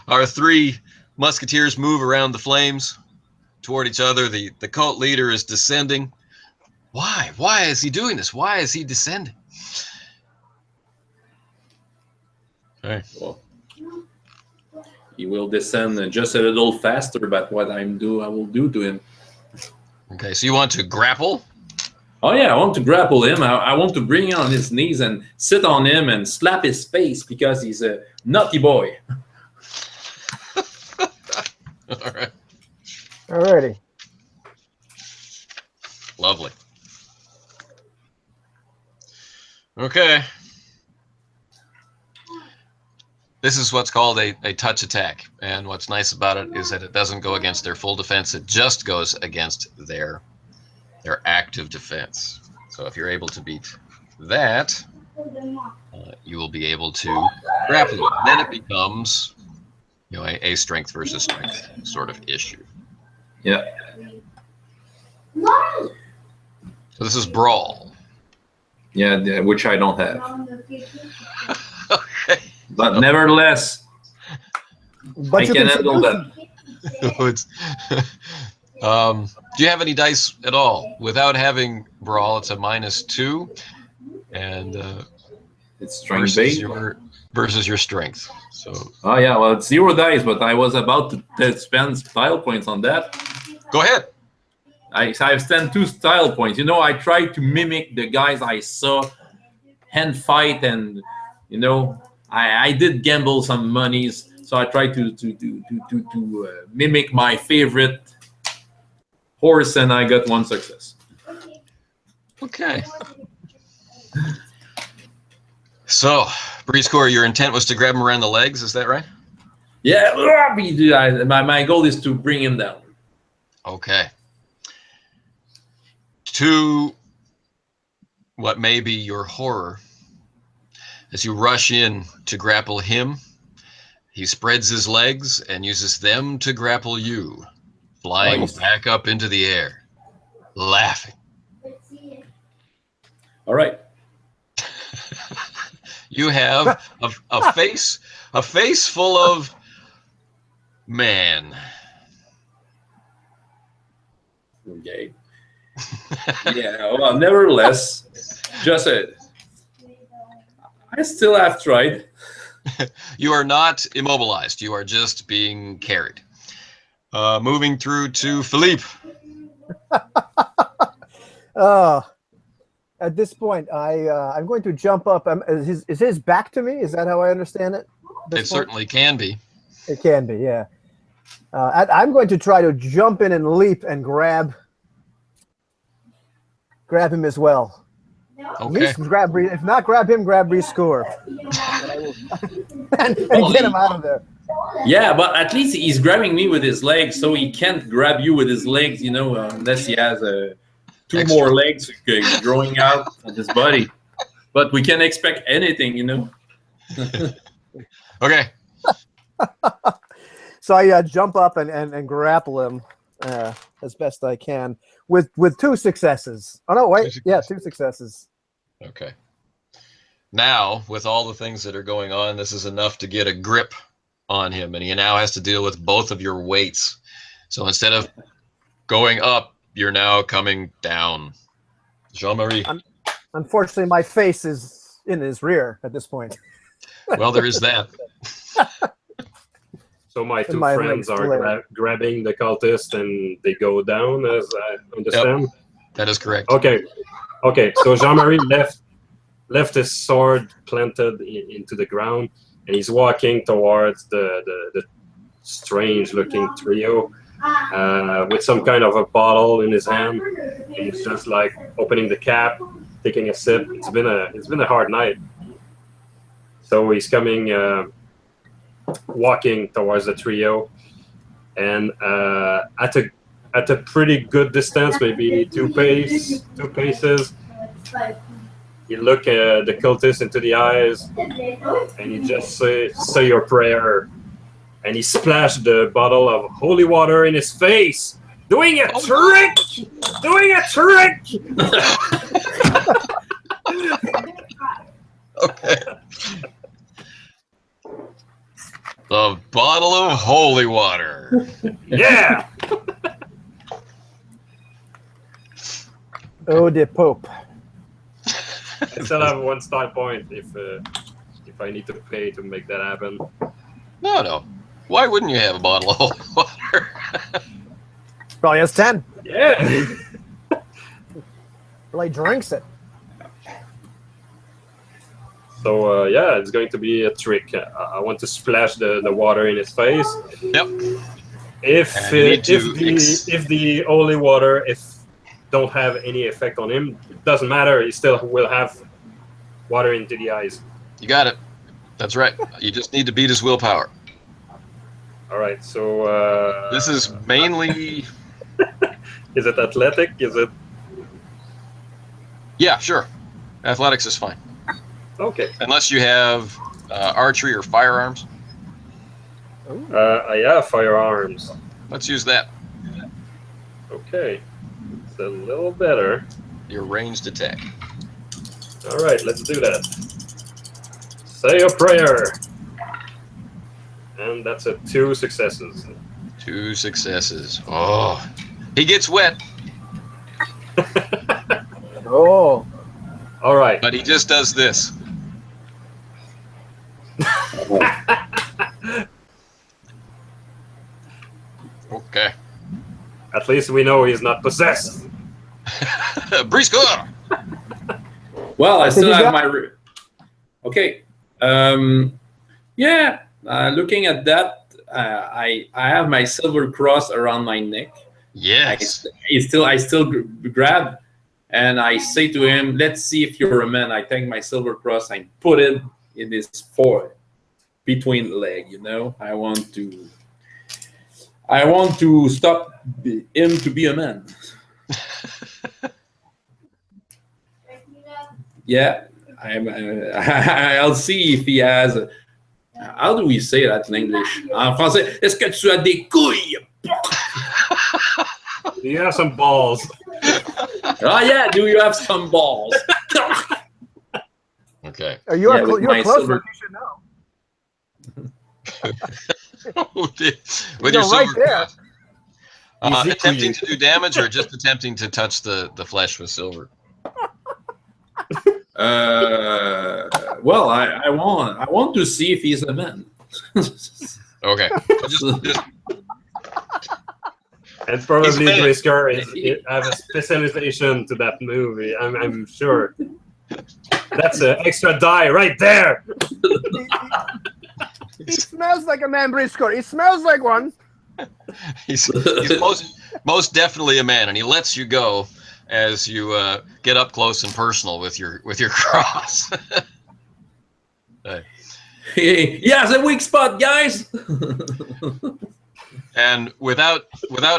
our 3 musketeers move around the flames toward each other. The cult leader is descending. Why? Why is he doing this? Why is he descending? Okay. Well, he will descend just a little faster, but what I will do to him. Okay, so you want to grapple? Oh yeah, I want to grapple him. I want to bring him on his knees and sit on him and slap his face because he's a naughty boy. All right. Alrighty. Lovely. Okay. This is what's called a touch attack. And what's nice about it is that it doesn't go against their full defense. It just goes against their active defense. So if you're able to beat that, you will be able to grapple it. Then it becomes, you know, a strength versus strength sort of issue. Yeah. So this is brawl. Yeah, which I don't have. Okay. But nevertheless, But I you can can handle that. It's, do you have any dice at all? Without having brawl, it's a -2, and It's strength based. versus your strength. So Oh yeah, well it's 0 dice, but I was about to spend style points on that. go ahead. I've spent 2 style points. You know, I tried to mimic the guys I saw hand fight, and you know, I did gamble some monies, so I tried to mimic my favorite horse, and I got 1 success. Okay. So, Briscoe, your intent was to grab him around the legs, is that right? Yeah, my goal is to bring him down. Okay. To what may be your horror, as you rush in to grapple him, he spreads his legs and uses them to grapple you, flying Nice. back up into the air, laughing. All right. You have a face full of man. Okay. Yeah. Well, nevertheless, just I still have tried. You are not immobilized. You are just being carried. Moving through to Philippe. At this point, I'm going to jump up. Is his back to me? Is that how I understand it? It certainly can be. It can be, yeah. I'm going to try to jump in and leap and grab him as well. At Okay. least grab, if not grab him, grab rescore. and get him out of there. Yeah, but at least he's grabbing me with his legs, so he can't grab you with his legs, you know, unless he has two Extra. more legs growing out of his body. But we can't expect anything, you know. Okay. So I jump up and grapple him as best I can with 2 successes. Oh no, wait, yeah, 2 successes. Okay. Now, with all the things that are going on, this is enough to get a grip on him, and he now has to deal with both of your weights. So instead of going up, you're now coming down. Jean-Marie. Unfortunately, my face is in his rear at this point. Well, there is that. So my two my friends legs are grabbing the cultist, and they go down, as I understand. Yep. That is correct. Okay. So Jean-Marie left his sword planted into the ground, and he's walking towards the strange-looking trio with some kind of a bottle in his hand. And he's just like opening the cap, taking a sip. It's been a hard night. So he's coming, walking towards the trio, and at a pretty good distance, maybe 2 paces. You look the cultist into the eyes, and you just say your prayer, and he splashed the bottle of holy water in his face, doing a trick. Okay. The bottle of holy water. Yeah. Oh, the Pope. I still have 1 star point if I need to pay to make that happen. No. Why wouldn't you have a bottle of holy water? Probably has 10. Yeah. Really drinks it. So yeah, it's going to be a trick. I want to splash the water in his face. Yep. If And you need to if the holy water don't have any effect on him, it doesn't matter. He still will have water into the eyes. You got it. That's right. You just need to beat his willpower. All right. So This is mainly. is it athletic? Is it Yeah, sure. Athletics is fine. okay? Unless you have archery or firearms. I have firearms. Let's use that. Okay, it's a little better. Your ranged attack. All right, let's do that. Say a prayer. And that's a 2 successes. 2 successes. Oh, he gets wet, Oh. All right. but he just does this. Okay. At least we know he's not possessed. Briscoe. Well, I still you have got- my. Okay. Yeah. Looking at that, I have my silver cross around my neck. Yes. I still grab, and I say to him, "Let's see if you're a man." I take my silver cross and put it in his forehead. between leg. I want to stop him to be a man. Yeah, I'll see if he has. How do we say that in English? En français, est-ce que tu as des couilles? Do you have some balls? Oh yeah, do you have some balls? Okay. You're with my close. silver- You should know. With You're your right silver there. cross. Easy Attempting for to do damage or just attempting to touch the flesh with silver? Well, I want to see if he's a man. Okay. So just And probably He's made it. Brisker have a specialization to that movie. I'm sure. That's an extra die right there. He smells like a man, Briscoe. He smells like one. he's most definitely a man, and he lets you go as you get up close and personal with your cross. He has a weak spot, guys. And without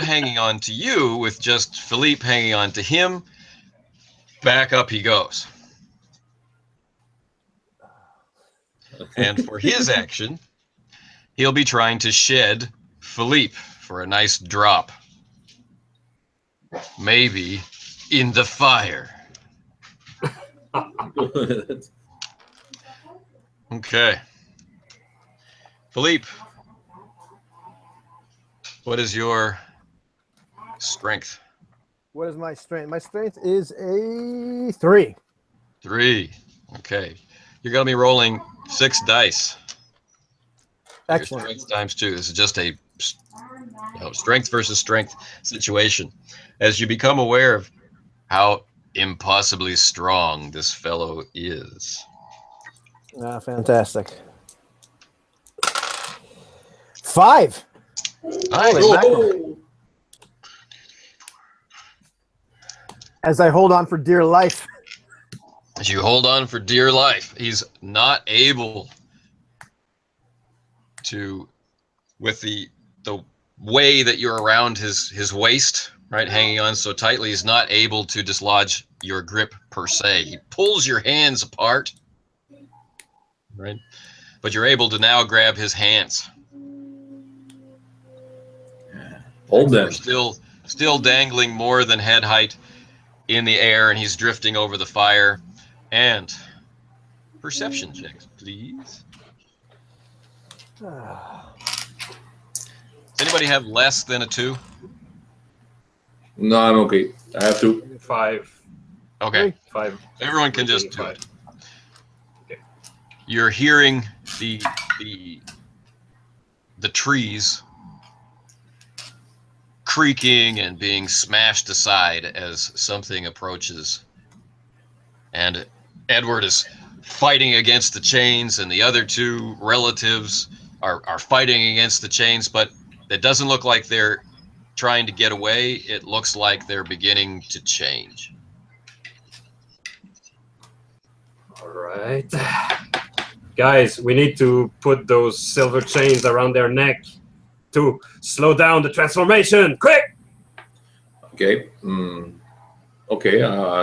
hanging on to you, with just Philippe hanging on to him, back up he goes. And for his action, he'll be trying to shed Philippe for a nice drop. Maybe in the fire. Okay. Philippe, what is your strength? What is my strength? My strength is a 3. 3. Okay. You're going to be rolling 6 dice. Excellent. Your strength times 2. This is just a strength versus strength situation. As you become aware of how impossibly strong this fellow is. Ah, fantastic. 5. Nice. As I hold on for dear life. As you hold on for dear life, he's not able to, with the way that you're around his waist, right, hanging on so tightly, he's not able to dislodge your grip per se. He pulls your hands apart, right, but you're able to now grab his hands. Hold them. You're still dangling more than head height in the air, and he's drifting over the fire. And perception checks, please. Does anybody have less than a 2? No, I'm okay. I have to. 5. Okay. 5. Everyone can just do 5. it. Okay. You're hearing the trees creaking and being smashed aside as something approaches. And Edward is fighting against the chains, and the other 2 relatives are fighting against the chains, but it doesn't look like they're trying to get away. It looks like they're beginning to change. All right. Guys, we need to put those silver chains around their neck to slow down the transformation. Quick! Okay. Okay.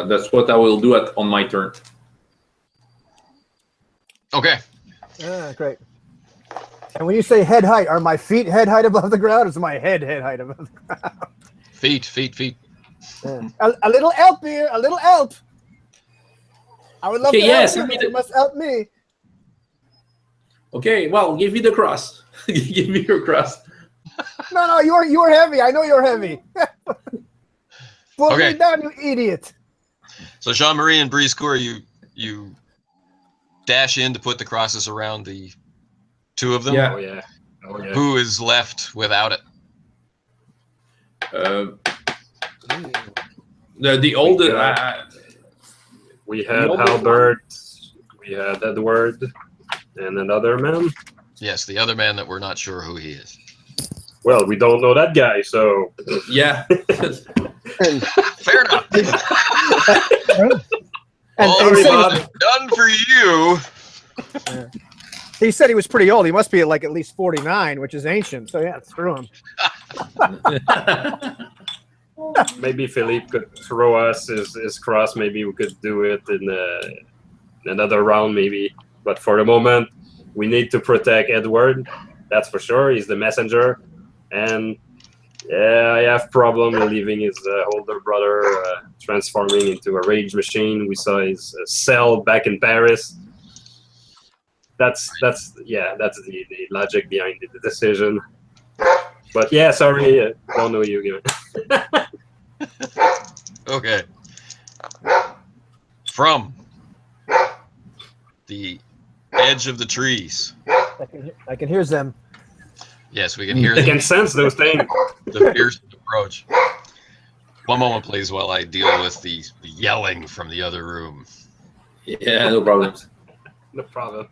That's what I will do on my turn. Okay. Great. And when you say head height, are my feet head height above the ground, or is my head height above the ground? Feet. Yeah. A little help here, a little help. I would love to help you, but you must help me. Okay, well, give me the cross. Give me your cross. No, you're heavy. I know you're heavy. Put me down, you idiot. So Jean-Marie and Briscoe, you dash in to put the crosses around the 2 of them? Yeah. Oh, yeah. Who is left without it? The older. We had Albert, we had Edward, and another man. Yes, the other man that we're not sure who he is. Well, we don't know that guy, so... Yeah. Fair enough. Sorry, Bob. Done for you. He said he was pretty old. He must be like at least 49, which is ancient. So yeah, screw him. Maybe Philippe could throw us his cross. Maybe we could do it in another round, maybe. But for the moment, we need to protect Edward. That's for sure. He's the messenger. And yeah, I have problem leaving his older brother transforming into a rage machine. We saw his cell back in Paris. That's the logic behind the decision. But yeah, sorry, don't know you. Okay. From the edge of the trees. I can hear them. Yes, we can hear I can sense those things. the fierce approach. One moment, please, while I deal with the yelling from the other room. Yeah, no problems. No problem.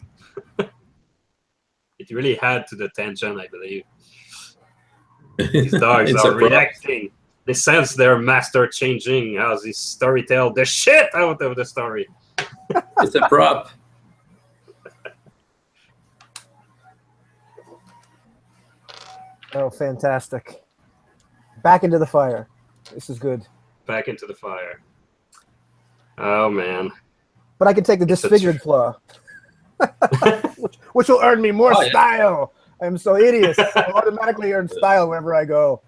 It really added to the tension, I believe. These dogs It's are a problem. reacting. They sense their master changing as he storytell the shit out of the story. It's a prop. Oh, fantastic. Back into the fire. This is good. Back into the fire. Oh, man. But I can take the disfigured flaw, which will earn me more Oh, yeah. style. I'm so hideous. I automatically earn style wherever I go.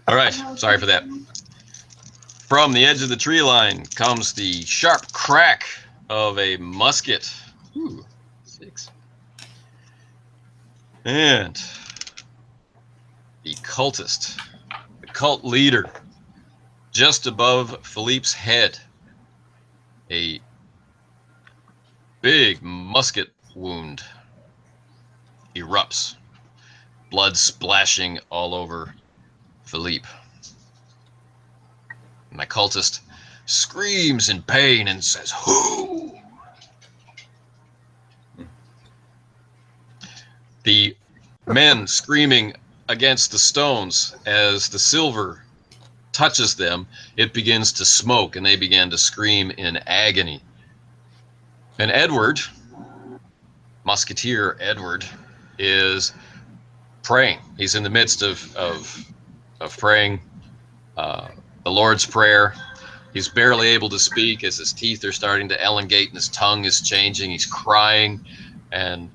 All right, sorry for that. From the edge of the tree line comes the sharp crack of a musket. Ooh, 6. And the cultist, the cult leader, just above Philippe's head, a big musket wound erupts, blood splashing all over Philippe. And the cultist screams in pain and says, "Who?" The men screaming against the stones, as the silver touches them, it begins to smoke and they begin to scream in agony. And Edward, Musketeer Edward, is praying. He's in the midst of praying the Lord's Prayer. He's barely able to speak as his teeth are starting to elongate and his tongue is changing. He's crying, and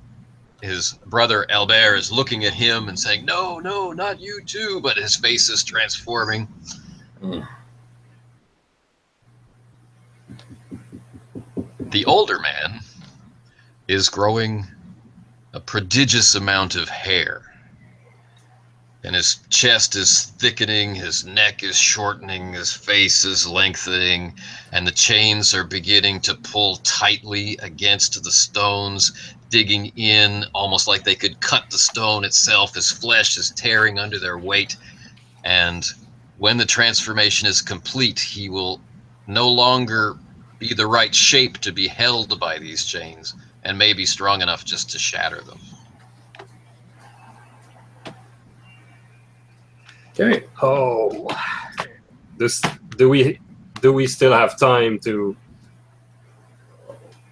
his brother Albert is looking at him and saying, "No, no, not you too," but his face is transforming. The older man is growing a prodigious amount of hair, and his chest is thickening, his neck is shortening, his face is lengthening, and the chains are beginning to pull tightly against the stones, digging in almost like they could cut the stone itself. His flesh is tearing under their weight, and when the transformation is complete, he will no longer be the right shape to be held by these chains, and may be strong enough just to shatter them. Okay. Oh, do we still have time to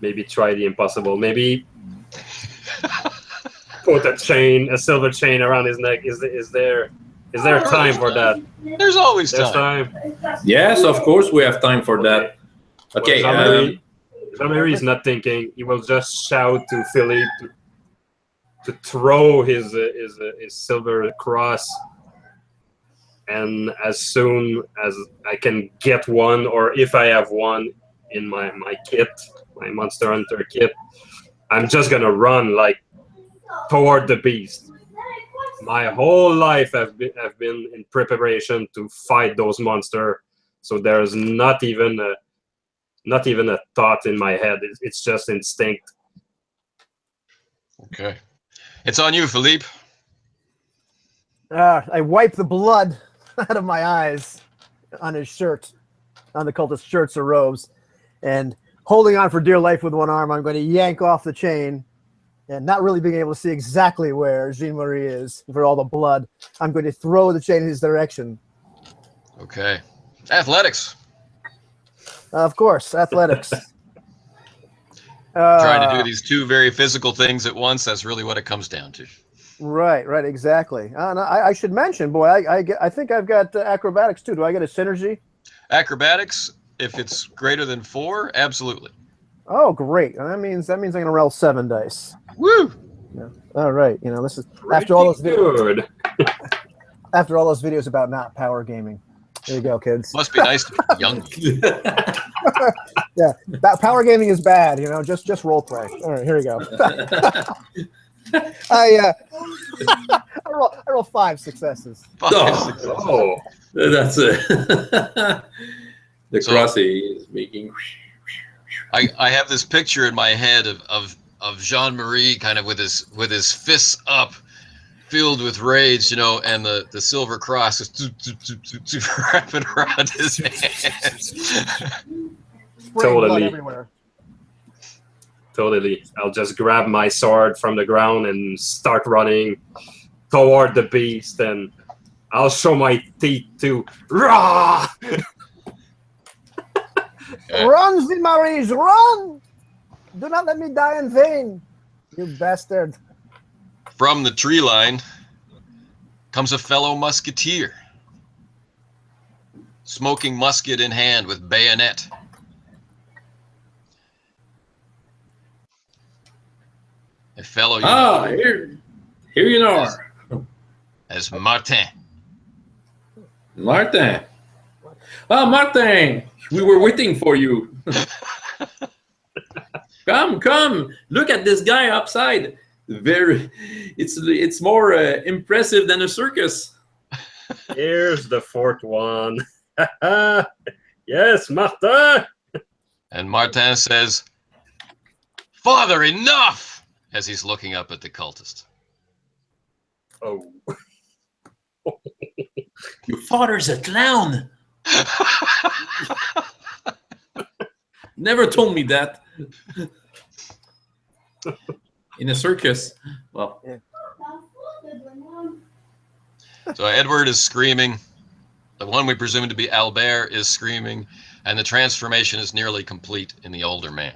maybe try the impossible? Maybe put a silver chain around his neck. Is there time for that? There's always There's time. time. Yes, of course we have time for that. Okay. Jean-Marie is not thinking. He will just shout to Philippe to throw his silver cross. And as soon as I can get one, or if I have one in my kit, my Monster Hunter kit, I'm just gonna run like toward the beast. My whole life I've been in preparation to fight those monsters, so there's not even a thought in my head. It's just instinct. Okay. It's on you, Philippe. I wipe the blood out of my eyes on his shirt, on the cultist's shirts or robes, and holding on for dear life with one arm, I'm going to yank off the chain, and not really being able to see exactly where Jean-Marie is for all the blood, I'm going to throw the chain in his direction. Okay. Athletics. Of course, athletics. Trying to do these two very physical things at once. That's really what it comes down to. Right, exactly. No, I should mention, boy, I think I've got acrobatics too. Do I get a synergy? Acrobatics, if it's greater than 4, absolutely. Oh, great. That means I'm gonna roll 7 dice. Woo! Yeah. All right. You know, this is Pretty after all those good. after all those videos about not power gaming. There you go, kids. Must be nice to be young. Yeah, that power gaming is bad. You know, just role play. All right, here we go. I roll 5 successes. 5 successes. Oh, That's it. The crossy is making. I have this picture in my head of Jean-Marie kind of with his fists up, filled with rage, you know, and the silver cross is wrapping around his hands. Spraying blood Totally. everywhere. totally. I'll just grab my sword from the ground and start running toward the beast, and I'll show my teeth too. Rah! Run, Zilmaris, run! Do not let me die in vain, you bastard. From the tree line comes a fellow musketeer, smoking musket in hand with bayonet. A fellow you know here you are. as Martin. Martin. Oh, Martin, we were waiting for you. Come, look at this guy upside. It's more impressive than a circus. Here's the fourth one. Yes, Martin. And Martin says, "Father, enough!" as he's looking up at the cultist. Oh. Your father's a clown. Never told me that. In a circus. Well, So Edward is screaming. The one we presume to be Albert is screaming, and the transformation is nearly complete in the older man.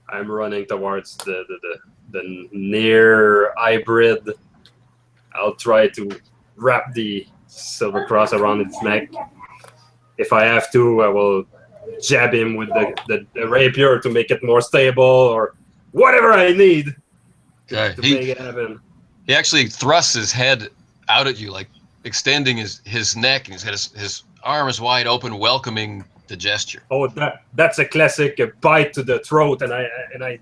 I'm running towards the near hybrid. I'll try to wrap the silver cross around its neck. If I have to, I will jab him with the rapier to make it more stable, or whatever I need Okay. to make it happen. He actually thrusts his head out at you, like extending his neck, and his arm is wide open, welcoming the gesture. Oh, that's a classic bite to the throat, and I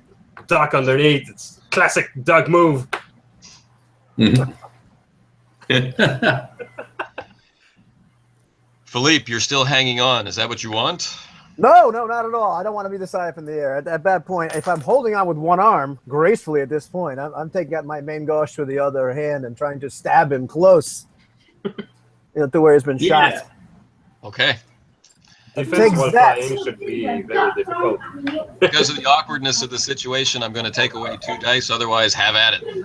duck underneath. It's classic Doug move. Philippe, you're still hanging on. Is that what you want? No, not at all. I don't want to be the side up in the air. At that point, if I'm holding on with one arm gracefully at this point, I'm taking out my main gauche with the other hand and trying to stab him close, to where he's been shot. Okay. Defense while that. flying should be very difficult. Because of the awkwardness of the situation, I'm going to take away 2 dice. Otherwise, have at it.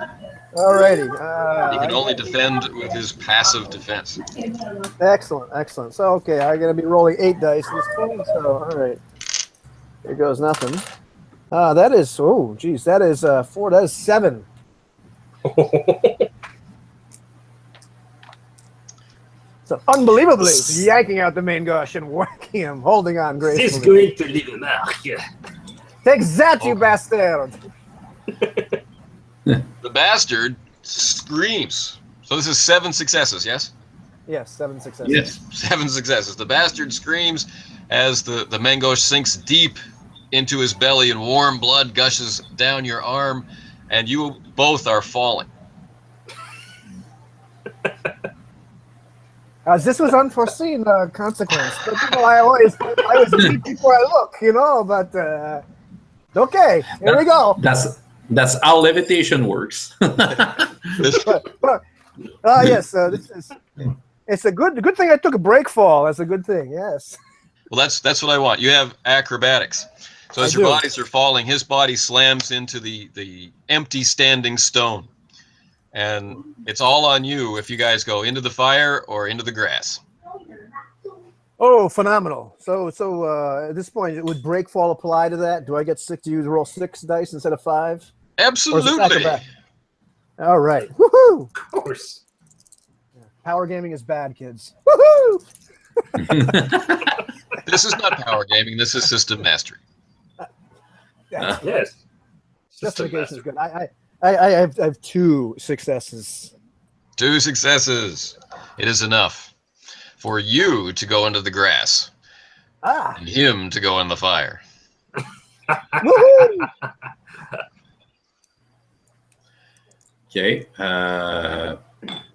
Alrighty. He can only defend with his passive defense. Excellent. So, okay, I'm going to be rolling 8 dice this time. So, all right. Here goes nothing. That is, oh, geez, that is 4. That is 7. So, unbelievably, yanking out the main gauche and whacking him, holding on gracefully. He's going to leave a mark. Take that, you bastard! The bastard screams. So this is 7 successes, yes? Yes, 7 successes. yes. 7 successes. The bastard screams as the mangosh sinks deep into his belly and warm blood gushes down your arm, and you both are falling. This was unforeseen consequence. But, I always leap before I look, but okay, here we go. That's how levitation works. Yes, it's a good thing I took a break fall. That's a good thing, yes. Well, that's what I want. You have acrobatics. So as your bodies are falling, his body slams into the empty standing stone. And it's all on you if you guys go into the fire or into the grass. Oh, phenomenal. So at this point, would break fall apply to that? Do I get to roll 6 dice instead of 5? Or is it Absolutely. back-to-back? All right. Woohoo! Of course. Power gaming is bad, kids. Woohoo! This is not power gaming. This is system mastery. Yes. System Justification is master. good. I have 2 successes. 2 successes. It is enough for you to go into the grass Ah! and him to go in the fire. Woohoo! Okay.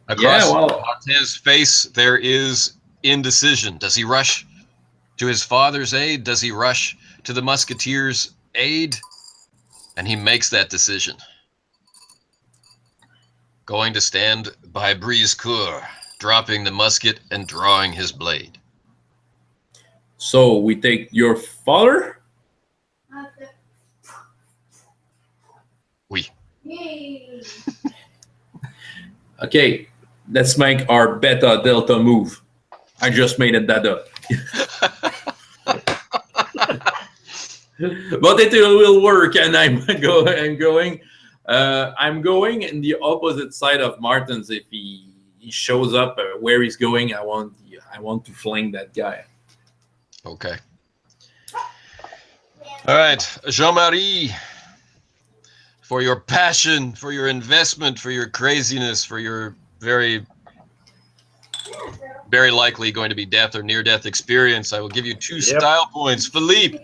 Across well, Martin's face, there is indecision. Does he rush to his father's aid? Does he rush to the Musketeers' aid? And he makes that decision. Going to stand by Brisecourt, dropping the musket and drawing his blade. so we take your father. Oui. Okay, let's make our beta delta move. I just made it that up. But it will work, and I'm going. I'm going in the opposite side of Martin's. If he shows up where he's going, I want to flank that guy. Okay. All right, Jean-Marie, for your passion, for your investment, for your craziness, for your very, very likely going to be death or near-death experience, I will give you 2 style points. Philippe,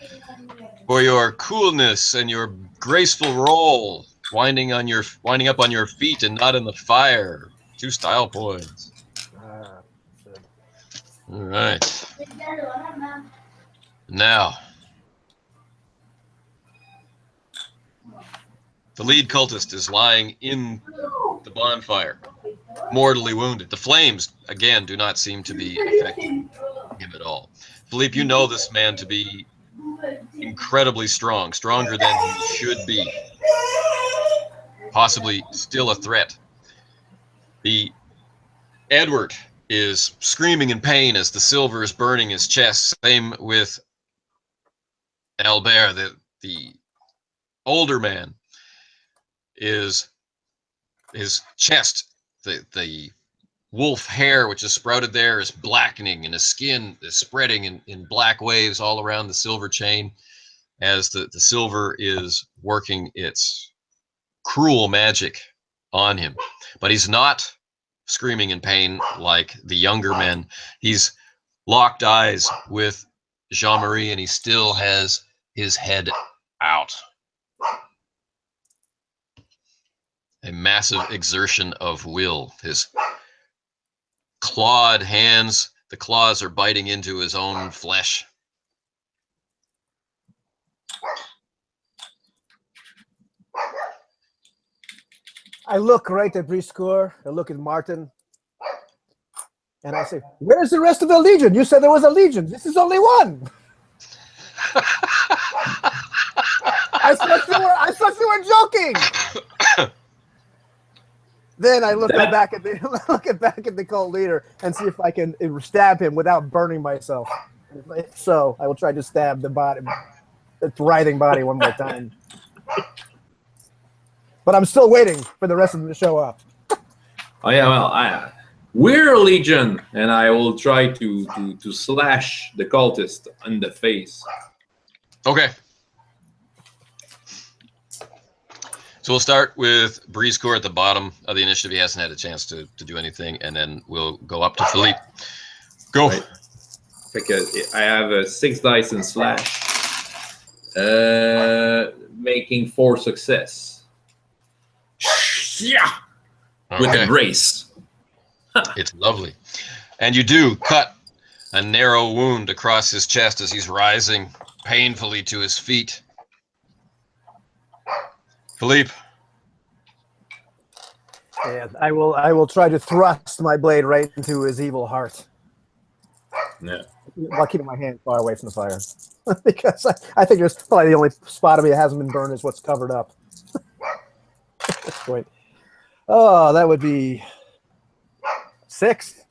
for your coolness and your graceful roll, winding up on your feet and not in the fire. 2 style points. All right. Now, the lead cultist is lying in the bonfire, mortally wounded. The flames, again, do not seem to be affecting him at all. Philippe, you know this man to be incredibly strong, stronger than he should be, possibly still a threat. The Edward is screaming in pain as the silver is burning his chest. Same with Albert, the older man, is his chest, the wolf hair which is sprouted there is blackening, and his skin is spreading in black waves all around the silver chain as the silver is working its cruel magic on him. But he's not screaming in pain like the younger men. He's locked eyes with Jean-Marie, and he still has his head out. A massive exertion of will. His clawed hands, the claws are biting into his own flesh. I look right at Brisecourt. I look at Martin. And I say, where's the rest of the Legion? You said there was a Legion. This is only one. I thought you were joking. Then I look back at the cult leader and see if I can stab him without burning myself. If so, I will try to stab the writhing body one more time. But I'm still waiting for the rest of them to show up. Oh yeah, well, we're a Legion, and I will try to slash the cultist in the face. Okay. So we'll start with Brisecourt at the bottom of the initiative. He hasn't had a chance to do anything, and then we'll go up to Philippe. Go. Right. Because I have a 6 dice in slash, making 4 success. Yeah, with Okay. a grace. It's lovely. And you do cut a narrow wound across his chest as he's rising painfully to his feet. Philippe. And I will try to thrust my blade right into his evil heart. Yeah. While keeping my hand far away from the fire. Because I think there's probably the only spot of me that hasn't been burned is what's covered up. That's great. Oh, that would be 6.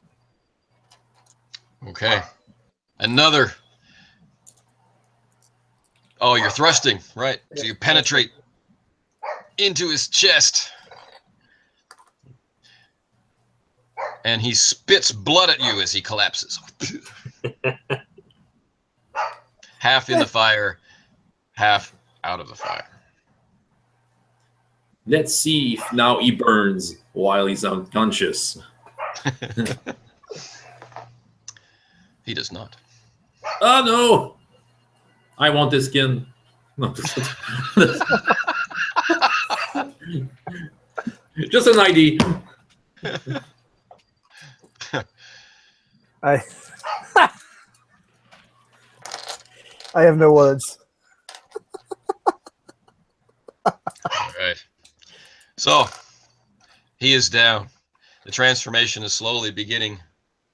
Okay. Another. Oh, you're thrusting, right? So you penetrate into his chest. And he spits blood at you as he collapses. Half in the fire, half out of the fire. Let's see if now he burns while he's unconscious. He does not. Oh no! I want this skin. No. Just an ID. I have no words. All right. So he is down. The transformation is slowly beginning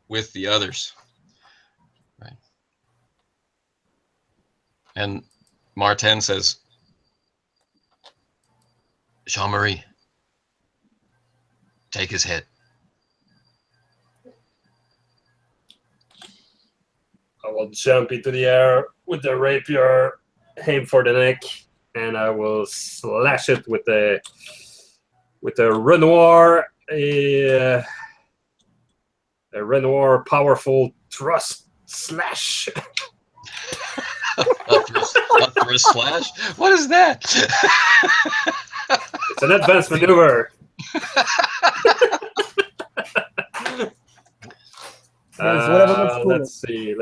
with the others. Right. And Martin says, Jean-Marie, take his head. I will jump into the air with the rapier, aim for the neck, and I will slash it with a Renoir, a Renoir powerful thrust slash. a thrust slash? What is that? It's an advanced maneuver. Let's see.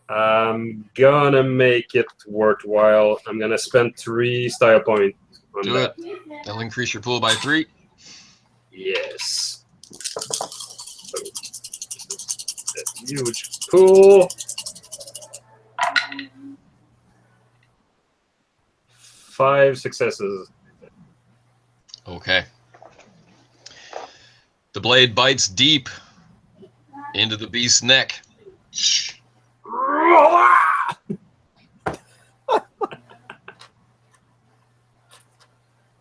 I'm gonna make it worthwhile. I'm gonna spend 3 style points on Do that. it. That'll increase your pool by 3. Yes. So, a huge pool. 5 successes. Okay. The blade bites deep into the beast's neck.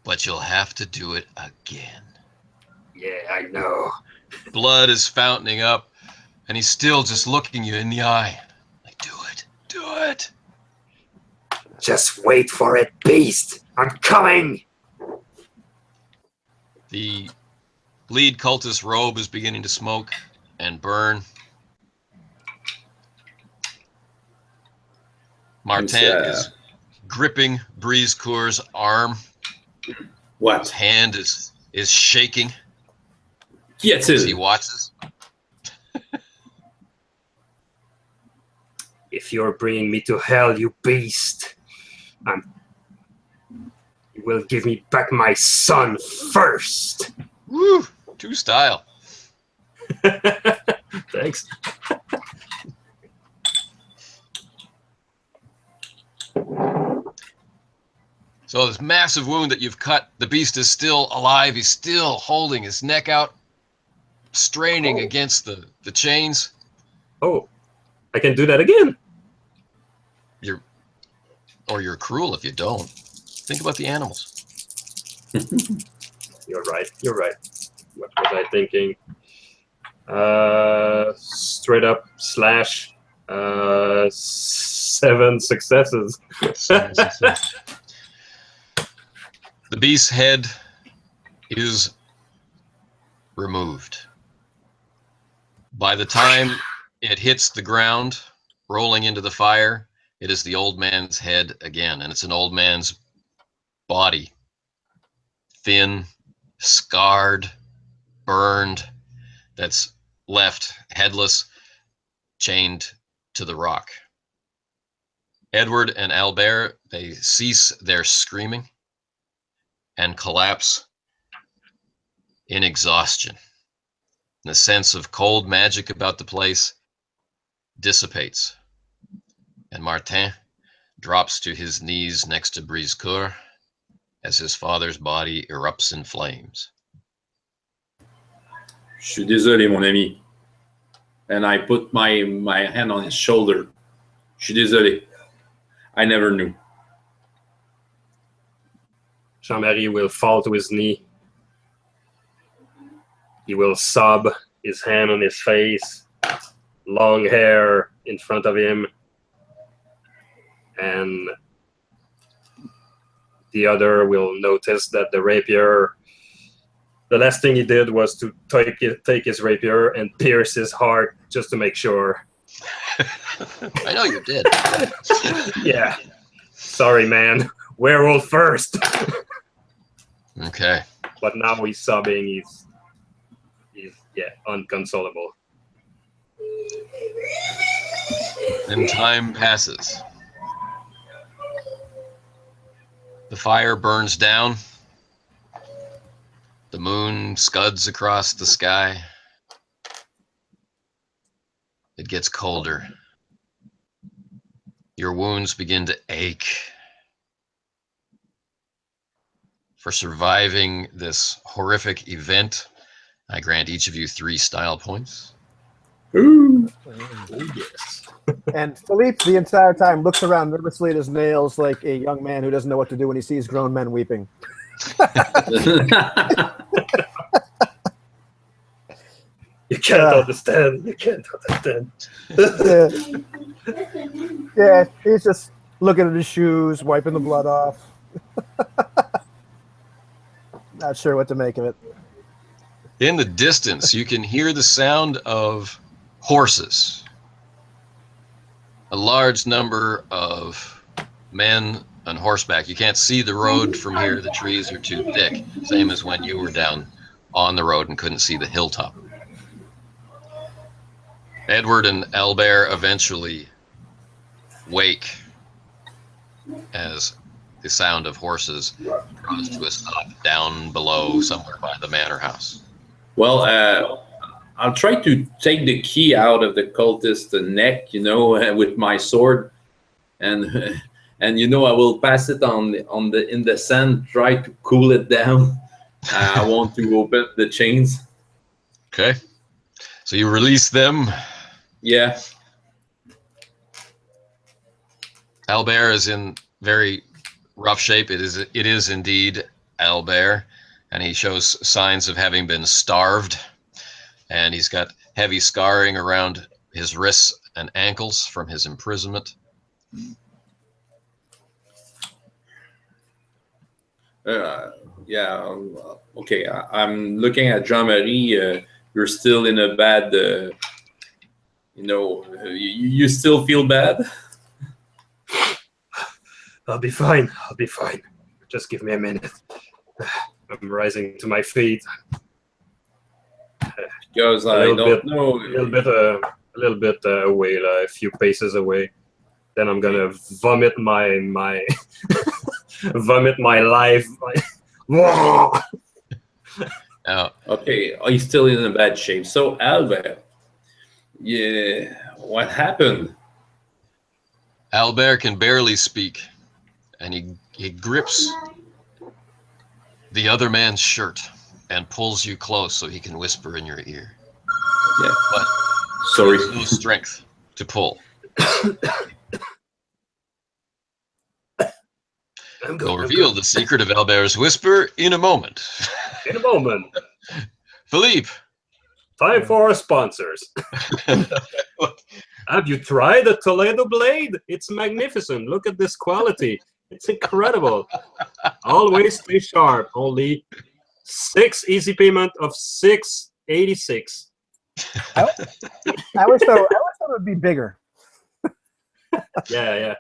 But you'll have to do it again. Yeah, I know. Blood is fountaining up, and he's still just looking you in the eye. Like, do it. Do it. Just wait for it, beast. I'm coming. The lead cultist robe is beginning to smoke and burn. Martin is gripping Brisecourt's arm. What? His hand is shaking Yes, as he watches. If you're bringing me to hell, you beast, you will give me back my son first. Woo! 2 style. Thanks. So this massive wound that you've cut, the beast is still alive. He's still holding his neck out, straining against the chains. Oh, I can do that again. You're cruel if you don't. Think about the animals. You're right. What was I thinking? Straight up slash. 7 successes. The beast's head is removed. By the time it hits the ground, rolling into the fire, it is the old man's head again, and it's an old man's body. Thin, scarred, burned, that's left headless, chained to the rock. Edward and Albert, they cease their screaming and collapse in exhaustion. And the sense of cold magic about the place dissipates. And Martin drops to his knees next to Brisecourt as his father's body erupts in flames. Je suis désolé, mon ami. And I put my hand on his shoulder. Je suis désolé. I never knew. Jean-Marie will fall to his knee. He will sob, his hand on his face. long hair in front of him, and the other will notice that the rapier, the last thing he did was to take his rapier and pierce his heart just to make sure. I know you did. Yeah. Sorry, man. Werewolf first. Okay. But now he's sobbing. He's unconsolable. Then time passes. The fire burns down. The moon scuds across the sky. It gets colder. Your wounds begin to ache. For surviving this horrific event, I grant each of you 3 style points. Ooh. Oh, yes. And Philippe, the entire time, looks around nervously at his nails like a young man who doesn't know what to do when he sees grown men weeping. You can't understand. You can't understand. Yeah, he's just looking at his shoes, wiping the blood off. Not sure what to make of it. In the distance, you can hear the sound of horses. A large number of men on horseback. You can't see the road from here. The trees are too thick. Same as when you were down on the road and couldn't see the hilltop. Edward and Albert eventually wake as the sound of horses draws to a stop down below somewhere by the manor house. Well, I'll try to take the key out of the cultist's neck, with my sword, and I will pass it in the sand, try to cool it down. I want to open the chains. Okay, so you release them. Yeah. Albert is in very rough shape. It is indeed Albert, and he shows signs of having been starved, and he's got heavy scarring around his wrists and ankles from his imprisonment. Yeah. Okay. I'm looking at Jean-Marie. You're still in a bad. You still feel bad. I'll be fine. I'll be fine. Just give me a minute. I'm rising to my feet. Because I don't know. A little bit away, like a few paces away. Then I'm gonna vomit my vomit my life. Okay, he's still in a bad shape. So Albert, yeah, what happened? Albert can barely speak, and he grips the other man's shirt and pulls you close so he can whisper in your ear. Yeah, but sorry, there's no strength to pull. We'll reveal the secret of Albert's whisper in a moment. In a moment. Philippe. Time for our sponsors. Have you tried the Toledo blade? It's magnificent. Look at this quality. It's incredible. Always stay sharp. Only 6 easy payment of $6.86. I always thought it would be bigger. Yeah.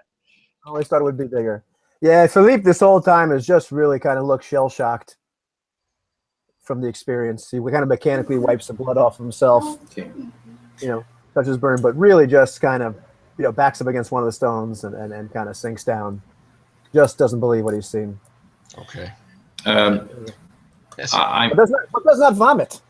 I always thought it would be bigger. Yeah, Philippe this whole time has just really kind of looked shell-shocked from the experience. He kind of mechanically wipes the blood off himself, okay. Touches burn, but really just kind of, backs up against one of the stones and kind of sinks down. Just doesn't believe what he's seen. Okay. Yes. But does not vomit.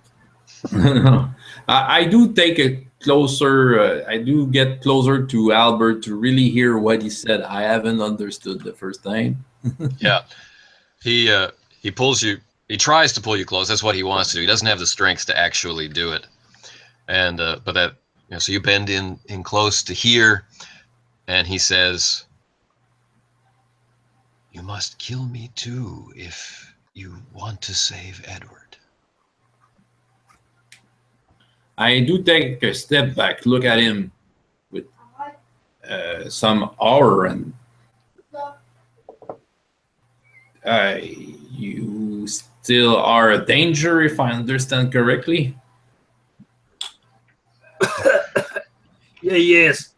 I do take a closer. I do get closer to Albert to really hear what he said. I haven't understood the first time. Yeah, he pulls you. He tries to pull you close. That's what he wants to do. He doesn't have the strength to actually do it. And but that so you bend in close to hear, and he says, "You must kill me too if you want to save Edward." I do take a step back, look at him with some horror, and you still are a danger, if I understand correctly. Yeah, he is.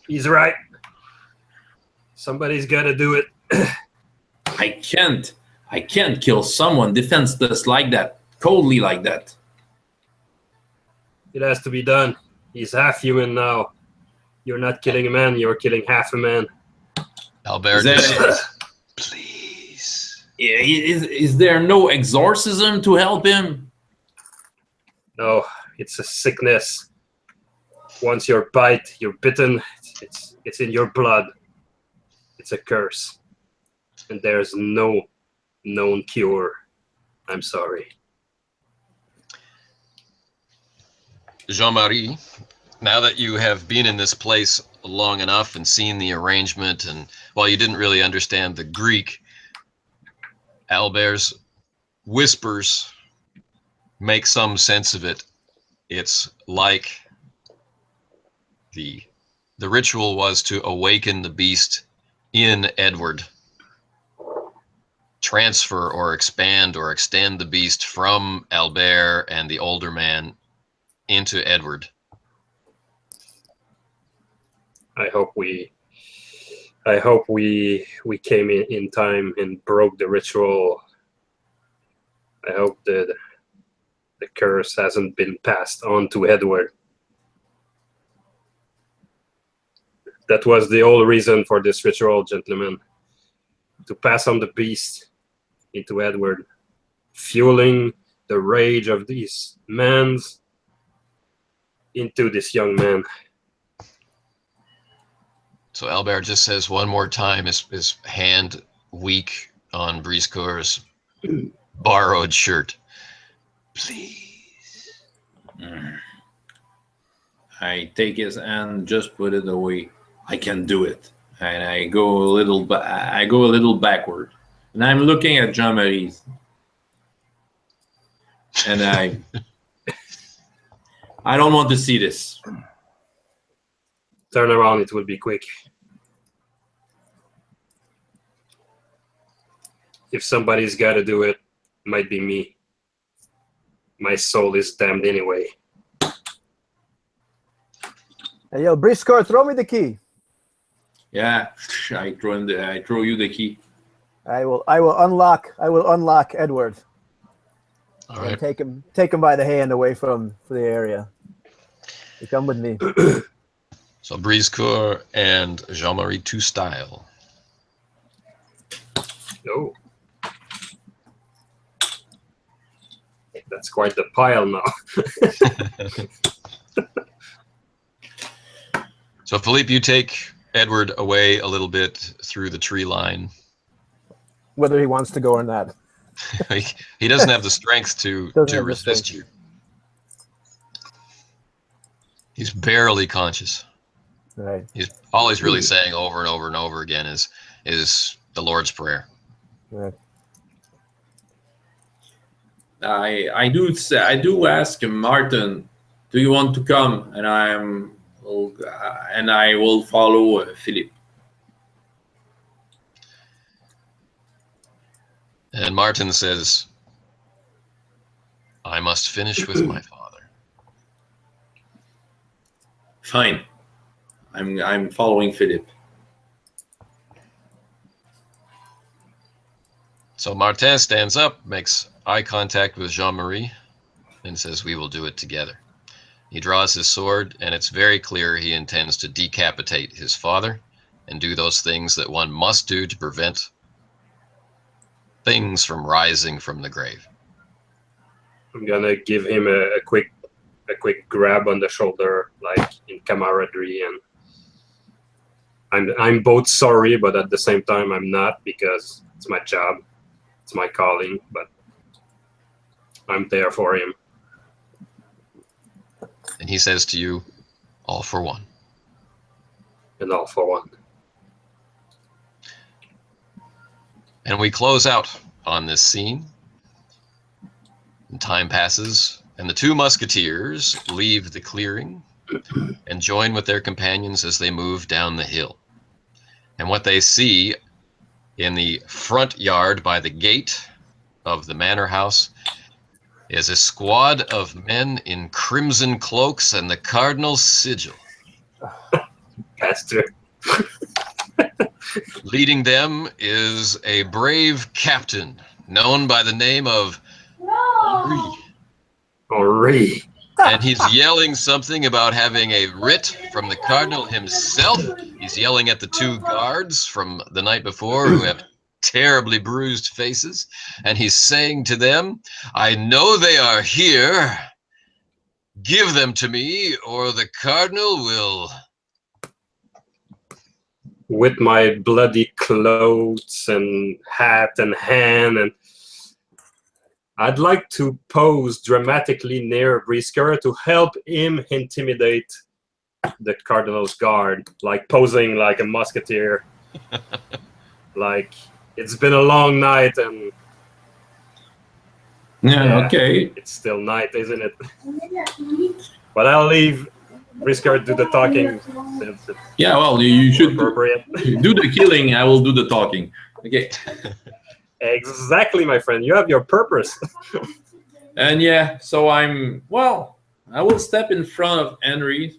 He's right. Somebody's got to do it. I can't kill someone defenseless like that, coldly like that. It has to be done. He's half human now. You're not killing a man, you're killing half a man. Albert just says, please. Is there no exorcism to help him? No, it's a sickness. Once you're bitten, it's in your blood. It's a curse. And there's no known cure. I'm sorry. Jean-Marie, now that you have been in this place long enough and seen the arrangement, and while you didn't really understand the Greek, Albert's whispers make some sense of it. It's like the ritual was to awaken the beast in Edward, transfer or expand or extend the beast from Albert and the older man into Edward. I hope we came in time and broke the ritual. I hope that the curse hasn't been passed on to Edward. That was the whole reason for this ritual, gentlemen. To pass on the beast into Edward, fueling the rage of these men into this young man. So Albert just says one more time, his hand weak on Briscoeur's borrowed shirt. Please. I take his hand, just put it away. I can do it, and I go a little backward, and I'm looking at Jean-Marie's, and I don't want to see this. Turn around, it will be quick. If somebody's got to do it, it might be me. My soul is damned anyway. Hey, yo, Briscoe, throw me the key. Yeah, I throw you the key. I will unlock Edward. All right. Take him by the hand away from the area. You come with me. So Briscoeur and Jean-Marie two style. Oh. That's quite the pile now. So Philippe, you take Edward away a little bit through the tree line. Whether he wants to go or not. He doesn't have the strength to resist you. He's barely conscious. Right. All he's really saying over and over and over again is the Lord's Prayer. Right. I do ask Martin, do you want to come? And I will follow Philippe. And Martin says, I must finish with my father. Fine. I'm following Philippe. So Martin stands up, makes eye contact with Jean-Marie, and says, we will do it together. He draws his sword, and it's very clear he intends to decapitate his father and do those things that one must do to prevent things from rising from the grave. I'm gonna give him a quick grab on the shoulder, like in camaraderie, and I'm both sorry, but at the same time I'm not, because it's my job, it's my calling, but I'm there for him. And he says to you, all for one. And all for one. And we close out on this scene. And time passes, And the two musketeers leave the clearing and join with their companions as they move down the hill. And what they see in the front yard by the gate of the manor house is a squad of men in crimson cloaks and the cardinal's sigil. Pastor. Leading them is a brave captain known by the name of Henri. Henri. And he's yelling something about having a writ from the cardinal himself. He's yelling at the two guards from the night before who have terribly bruised faces. And he's saying to them, I know they are here. Give them to me, or the cardinal will... With my bloody clothes and hat and hand, and I'd like to pose dramatically near Brisker to help him intimidate the Cardinal's guard, like posing like a musketeer. Like, it's been a long night and Yeah, okay. it's still night, isn't it? But I'll leave Brisker do the talking since it's Yeah, well, you should appropriate. do the killing. I will do the talking. Okay. Exactly, my friend. You have your purpose. And yeah, so I will step in front of Henry.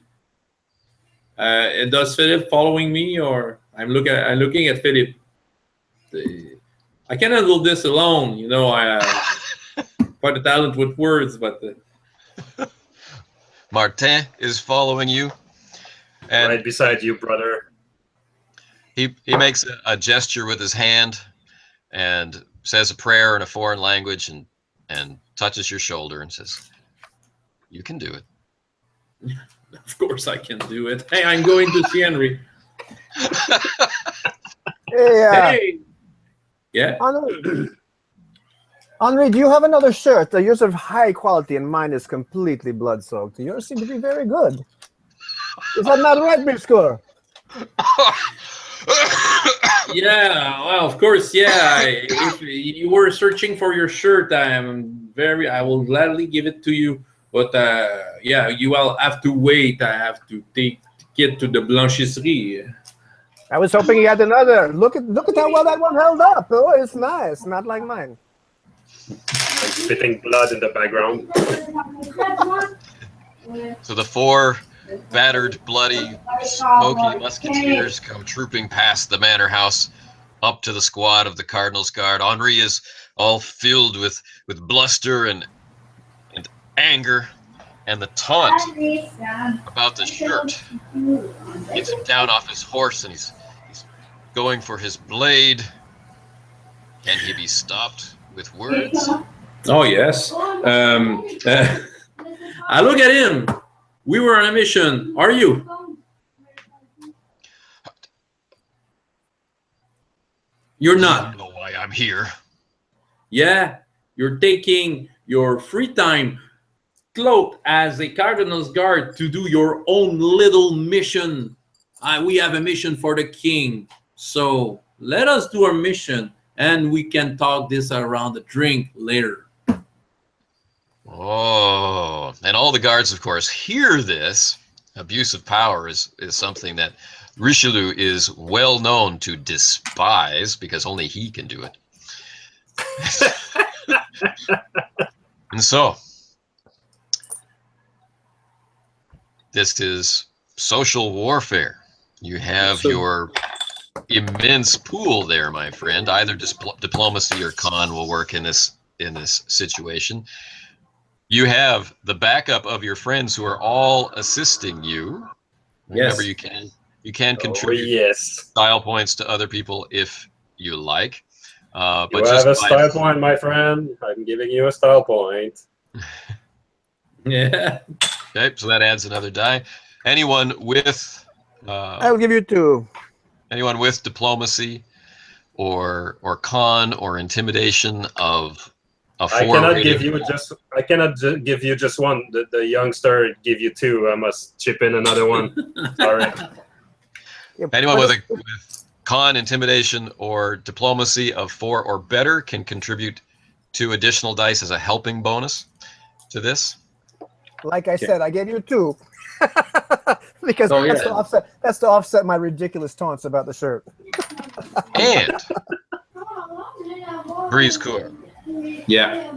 Does Philip following me, or I'm looking at Philip? I can handle this alone. You know, I have quite a talent with words, but Martin is following you. And Right beside you, brother. he makes a gesture with his hand and says a prayer in a foreign language and touches your shoulder and says, you can do it. of course I can do it. Hey, I'm going to see Henry. Hey. Yeah. Henri, do you have another shirt? Yours are high quality and mine is completely blood soaked. Yours seem to be very good. Is that not right, Briscoe? Yeah, well, of course, yeah. If you were searching for your shirt, I will gladly give it to you. But yeah, you will have to wait. I have to take it to the blanchisserie. I was hoping you had another. Look at how well that one held up. Oh, it's nice. Not like mine. Like spitting blood in the background. So the four battered, bloody, smoky musketeers come trooping past the manor house up to the squad of the Cardinal's Guard. Henri is all filled with bluster and anger, and the taunt about the shirt gets him down off his horse, and he's going for his blade. Can he be stopped with words? Oh, yes. I look at him. We were on a mission. Are you? You're I not. don't know why I'm here. Yeah, you're taking your free time cloaked as a Cardinal's Guard to do your own little mission. We have a mission for the king. So let us do our mission and we can talk this around the drink later. Oh, and all the guards, of course, hear this. Abuse of power is something that Richelieu is well known to despise because only he can do it. And so, this is social warfare. You have your immense pool there, my friend. Either diplomacy or con will work in this situation. You have the backup of your friends who are all assisting you. Remember, Yes. you can contribute style points to other people if you like. But You just have a style point, my friend. I'm giving you a style point. Yeah. Okay, so that adds another die. Anyone with I'll give you 2. anyone with diplomacy or con or intimidation of a 4 I cannot rated- give you just one. The youngster give you 2. I must chip in another one. Sorry. Anyone with con, intimidation, or diplomacy of 4 or better can contribute 2 additional dice as a helping bonus to this. Like I said, I gave you 2 because Oh, yeah. that's to offset my ridiculous taunts about the shirt. And Breeze Core, Yeah.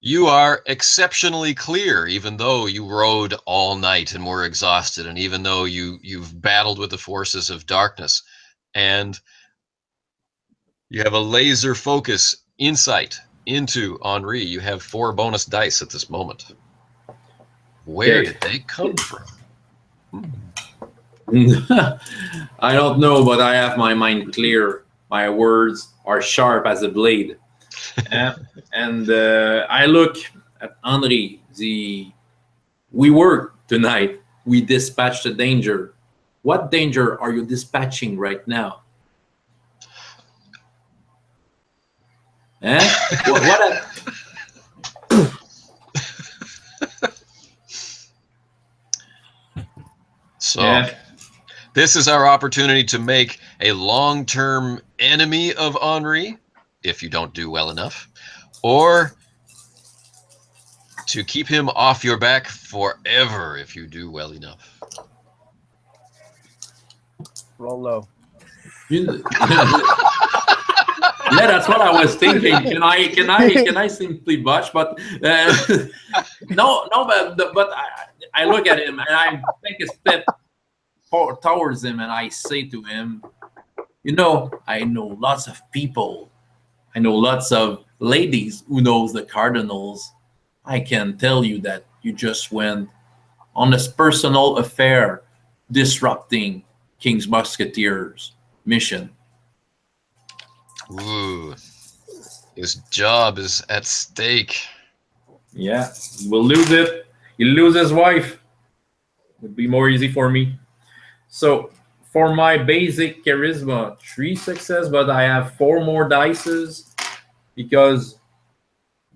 you are exceptionally clear, even though you rode all night and were exhausted, and even though you've battled with the forces of darkness, and you have a laser focus insight into Henri. You have 4 bonus dice at this moment. Where Okay. did they come from? I don't know, but I have my mind clear. My words are sharp as a blade. And I look at Henri. We work tonight. We dispatched the danger. What danger are you dispatching right now? What So, Yeah. this is our opportunity to make a long-term enemy of Henri, if you don't do well enough, or to keep him off your back forever if you do well enough. Roll low. Yeah, that's what I was thinking. Can I simply botch? But no, but I look at him and I take a step towards him and I say to him, you know, I know lots of people. I know lots of ladies who knows the Cardinals. I can tell you that you just went on this personal affair disrupting King's Musketeers mission. Ooh, his job is at stake. Yeah, he will lose it. He'll lose his wife. Would be more easy for me. So for my basic charisma, 3 success, but I have 4 more dices because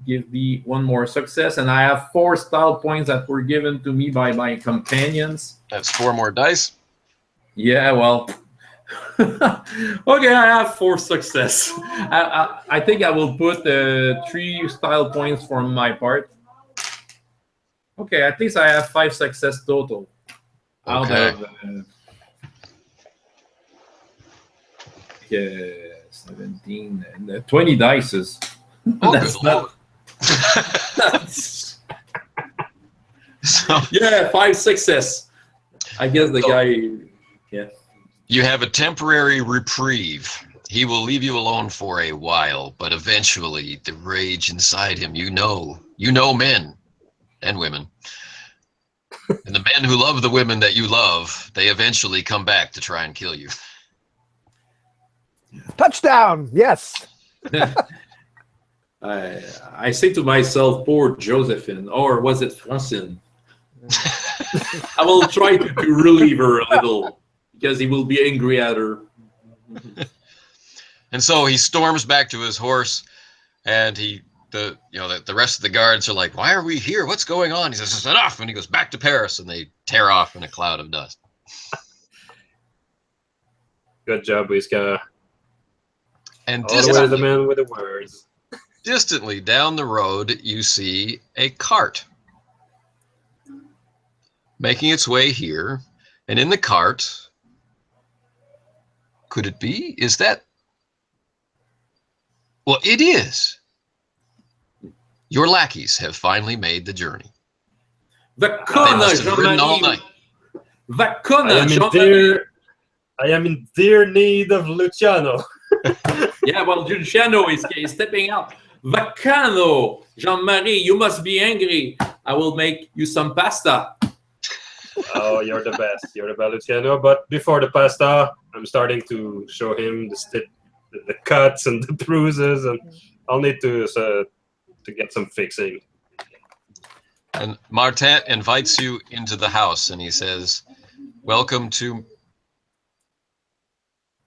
give me 1 more success, and I have 4 style points that were given to me by my companions. That's 4 more dice. Yeah, well, okay, I have 4 success. I think I will put 3 style points for my part. Okay, at least I have 5 success total. Out Okay. of 17 and 20 dices. Oh, That's good not. lord. So, Yeah, 5 success. I guess the guy. Yeah. you have a temporary reprieve. He will leave you alone for a while, but eventually the rage inside him, you know men and women. And the men who love the women that you love, they eventually come back to try and kill you. Touchdown! Yes. I say to myself, poor Josephine, or was it Francine? I will try to relieve her a little because he will be angry at her. And so he storms back to his horse, and the rest of the guards are like, "Why are we here? What's going on?" He says, "It's enough," and he goes back to Paris, and they tear off in a cloud of dust. Good job, Whisker. And Always the man with the words. distantly down the road, you see a cart making its way here, and in the cart, could it be? Is that? Well, it is. Your lackeys have finally made the journey. They must have ridden all night. I am in dear need of Luciano. Yeah, well, Luciano is stepping out. Vacano, Jean-Marie, you must be angry. I will make you some pasta. Oh, you're the best. You're the best, Luciano. But before the pasta, I'm starting to show him the cuts and the bruises, and I'll need to get some fixing. And Martin invites you into the house, and he says, "Welcome to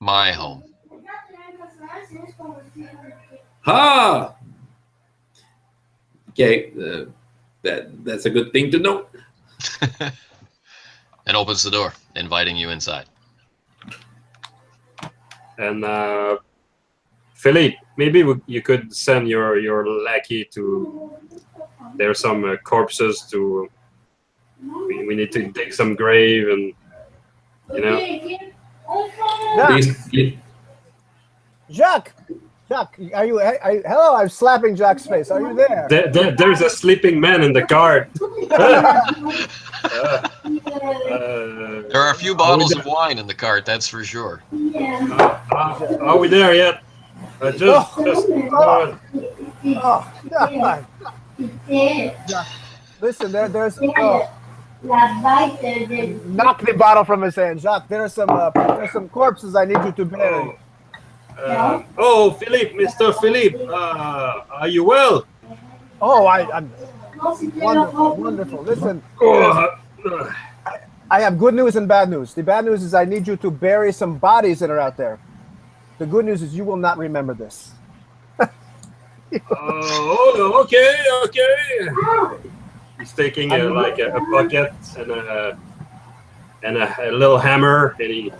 my home." Ah! Okay, that's a good thing to know. And opens the door, inviting you inside. And Philippe, maybe you could send your lackey to there are some corpses to. We need to dig some grave and Jacques, are you? Hello, I'm slapping Jacques' face. Are you there? There's a sleeping man in the cart. There are a few bottles of wine in the cart, that's for sure. Are we there yet? Just God. Listen, there's knock the bottle from his hand, Jacques. There's some corpses I need you to bury. Oh, Philippe, Mr. Philippe, are you well? Oh, I'm wonderful. Listen, I have good news and bad news. The bad news is I need you to bury some bodies that are out there. The good news is you will not remember this. Oh, okay. He's taking a bucket and a little hammer, and he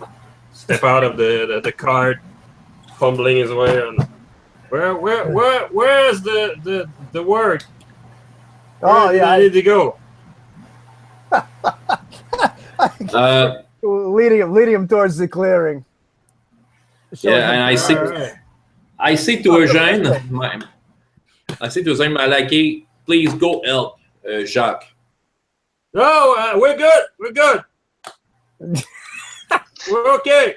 step out of the cart, fumbling his way on. Where's the work? Where I need to go. Leading him towards the clearing. Yeah, and I say to Eugene, my lackey, please go help Jacques. No, we're good. We're okay.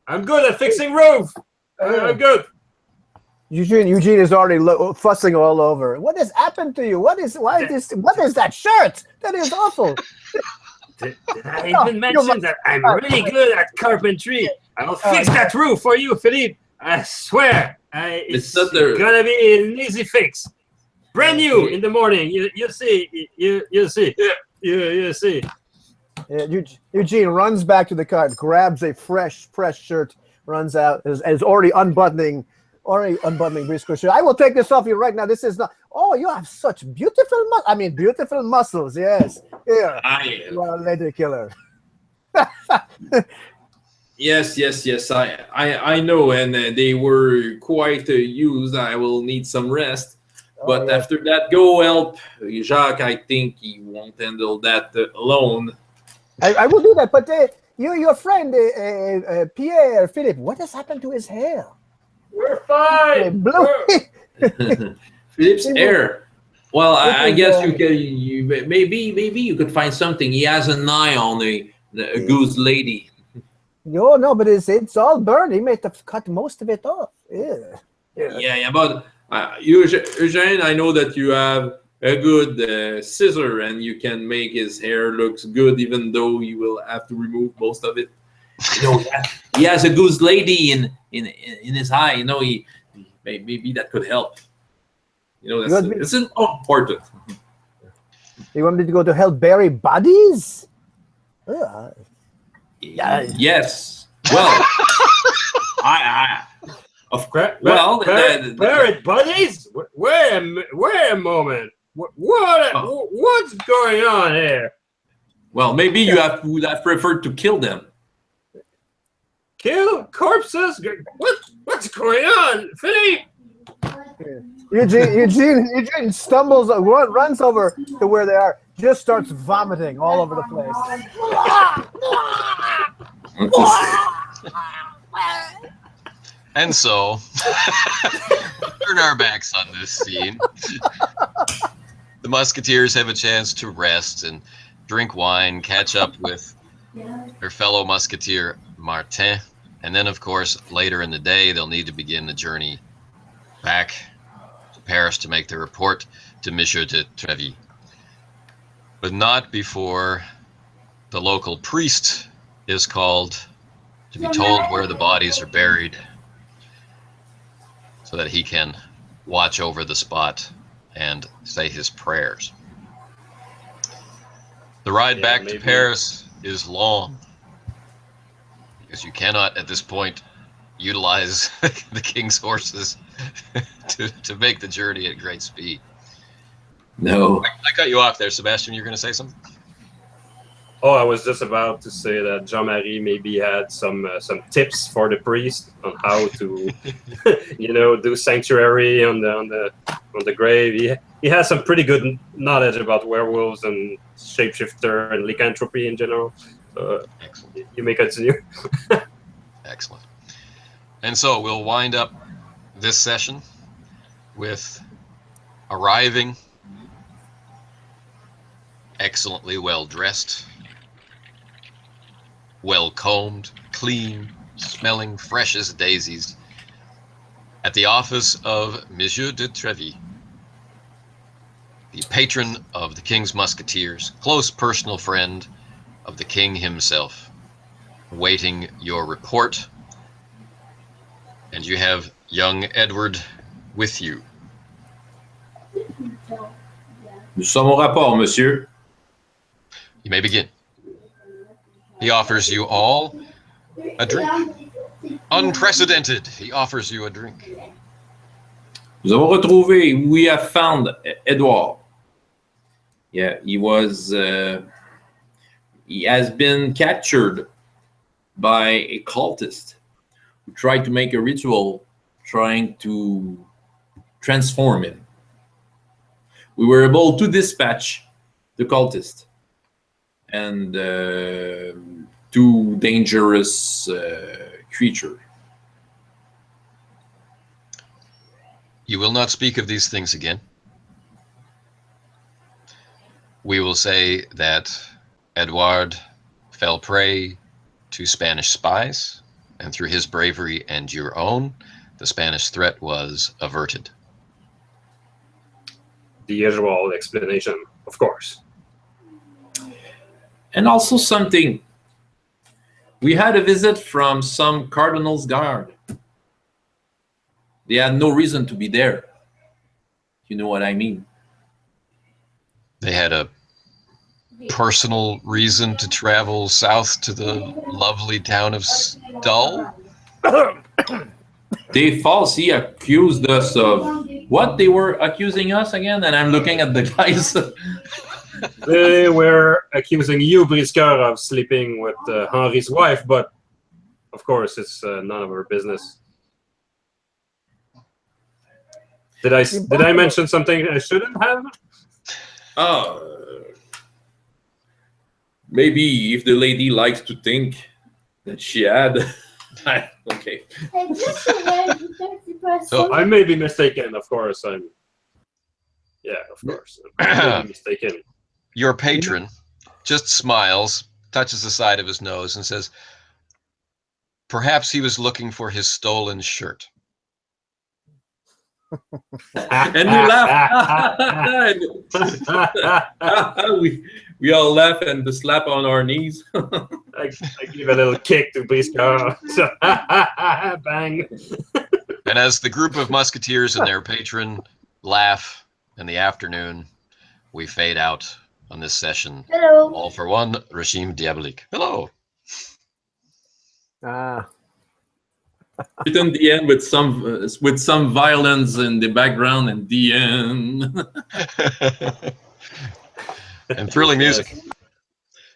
I'm good at fixing roof. I'm good. Eugene is already fussing all over. What has happened to you? What is that shirt? That is awful. Did I even mention that I'm really good at carpentry? I'll fix that roof for you, Philippe. I swear. It's gonna be an easy fix. Brand new in the morning. You see. You see. Eugene runs back to the cart, grabs a fresh shirt, runs out, is already unbuttoning Briscoe's shirt. I will take this off you right now. This is not. Oh, you have such beautiful muscles. Yes. Here. You are a lady killer. Yes. I know, and they were quite used. I will need some rest. But after that, go help Jacques. I think he won't handle that alone. I will do that. But your friend Pierre Philippe, what has happened to his hair? We're fine. Philippe's hair. Well, I guess maybe you could find something. He has an eye on a goose lady. No, but it's all burned. He may have cut most of it off. Yeah, but Eugene, I know that you have a good scissor, and you can make his hair looks good, even though you will have to remove most of it. He has a goose lady in his eye. Maybe that could help. It's important. You want me to go to help bury bodies? Yes. Well, buried bodies. Wait a moment. What's going on here? Well, maybe would have preferred to kill them. Kill corpses? What's going on, Philippe? Eugene stumbles, runs over to where they are, just starts vomiting all over the place. And so, turn our backs on this scene. The Musketeers have a chance to rest and drink wine, catch up with their fellow Musketeer, Martin. And then, of course, later in the day, they'll need to begin the journey back to Paris to make their report to Monsieur de Treville. But not before the local priest is called to be told where the bodies are buried so that he can watch over the spot and say his prayers. The ride back to Paris is long because you cannot at this point utilize the king's horses to make the journey at great speed. No. I cut you off there, Sebastian. You're going to say something? Oh, I was just about to say that Jean-Marie maybe had some tips for the priest on how to, do sanctuary on the grave. He has some pretty good knowledge about werewolves and shapeshifter and lycanthropy in general. Excellent. You may continue. Excellent. And so we'll wind up this session with arriving excellently well dressed, well combed, clean, smelling fresh as daisies at the office of Monsieur de Treville, the patron of the King's Musketeers, close personal friend of the King himself, awaiting your report. And you have young Edward with you. Nous sommes au rapport, monsieur. You may begin. He offers you all a drink. Unprecedented. He offers you a drink. Nous avons retrouvé, we have found Edward. Yeah, he has been captured by a cultist who tried to make a ritual trying to transform him. We were able to dispatch the cultist and two dangerous creatures. You will not speak of these things again. We will say that Edward fell prey to Spanish spies, and through his bravery and your own, the Spanish threat was averted. The usual explanation, of course. And also something. We had a visit from some Cardinal's Guard. They had no reason to be there. You know what I mean? They had a personal reason to travel south to the lovely town of Stull? They falsely accused us of what they were accusing us again, and I'm looking at the guys. They were accusing you, Briscoe, of sleeping with Henri's wife, but of course it's none of our business. Did I mention something I shouldn't have? Maybe if the lady likes to think that she had. Okay. So I may be mistaken, of course. Yeah, of course. I may be mistaken. Your patron just smiles, touches the side of his nose, and says, perhaps he was looking for his stolen shirt. And we laugh. we all laugh and slap on our knees. I give a little kick to Briscoe. Bang. And as the group of musketeers and their patron laugh in the afternoon, we fade out on this session. Hello. All for one, Regime Diabolique. Hello. Written the end with some violence in the background and the end. And thrilling music.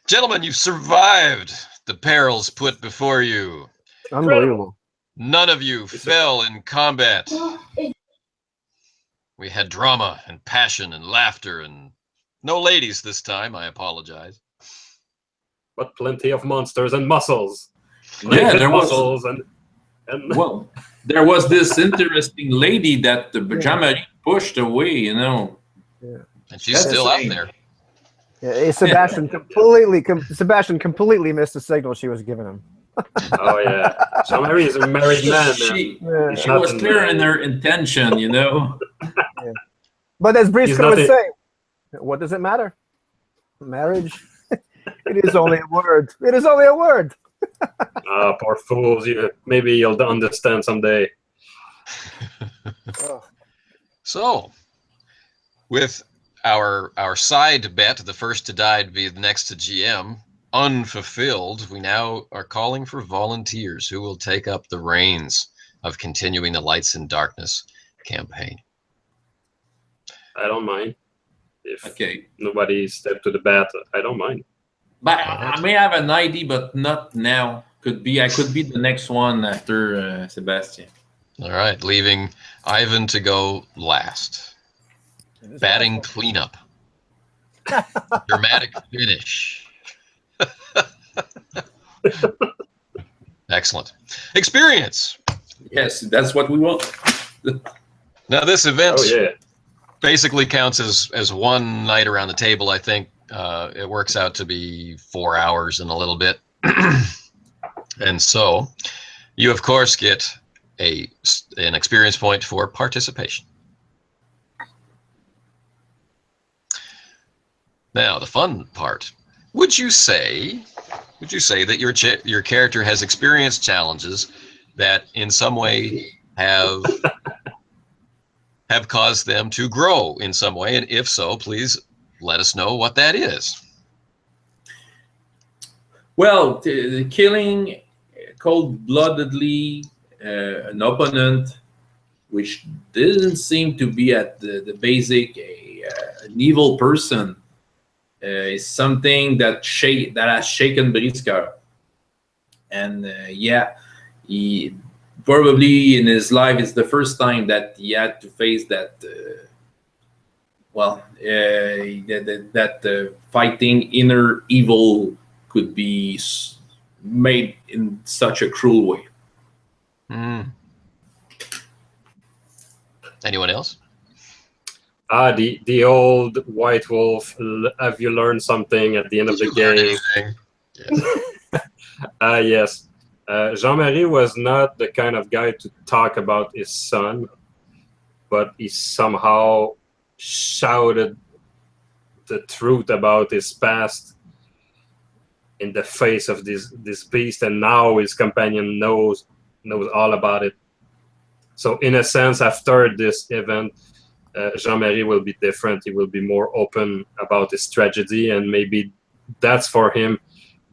Gentlemen, you've survived the perils put before you. Unbelievable. None of you fell in combat. We had drama and passion and laughter and no ladies this time. I apologize. But plenty of monsters and muscles. Yeah, there was muscles and well, there was this interesting lady that the Jean-Marie pushed away, you know. Yeah. And she's still out there. Yeah, Sebastian completely missed the signal she was giving him. Oh yeah, Jean-Marie is a married man. She was clear in her intention, you know. Yeah. But as Briscoe would say, what does it matter? Marriage? It is only a word. It is only a word. Poor fools. Maybe you'll understand someday. So, with our side bet, the first to die to be the next to GM, unfulfilled, we now are calling for volunteers who will take up the reins of continuing the Lights in Darkness campaign. I don't mind. If Okay. nobody stepped to the bat, I don't mind. But I may have an idea, but not now. I could be the next one after Sebastian. All right, leaving Ivan to go last. Batting cleanup. Dramatic finish. Excellent. Experience. Yes, that's what we want. Now this event Oh, yeah. basically counts as one night around the table. I think it works out to be 4 hours and a little bit. And so you, of course, get an experience point for participation. Now, the fun part. Would you say that your character has experienced challenges that in some way have caused them to grow in some way? And if so, please let us know what that is. Well, killing cold-bloodedly an opponent, which didn't seem to be at the basic an evil person, is something that has shaken Brisker. And yeah, he probably in his life it's the first time that he had to face that. That fighting inner evil could be made in such a cruel way. Anyone else? The old white wolf. Have you learned something at the end of the game? Yes. Yes. Jean-Marie was not the kind of guy to talk about his son, but he somehow shouted the truth about his past in the face of this beast, and now his companion knows all about it. So in a sense, after this event, Jean-Marie will be different. He will be more open about his tragedy, and maybe that's for him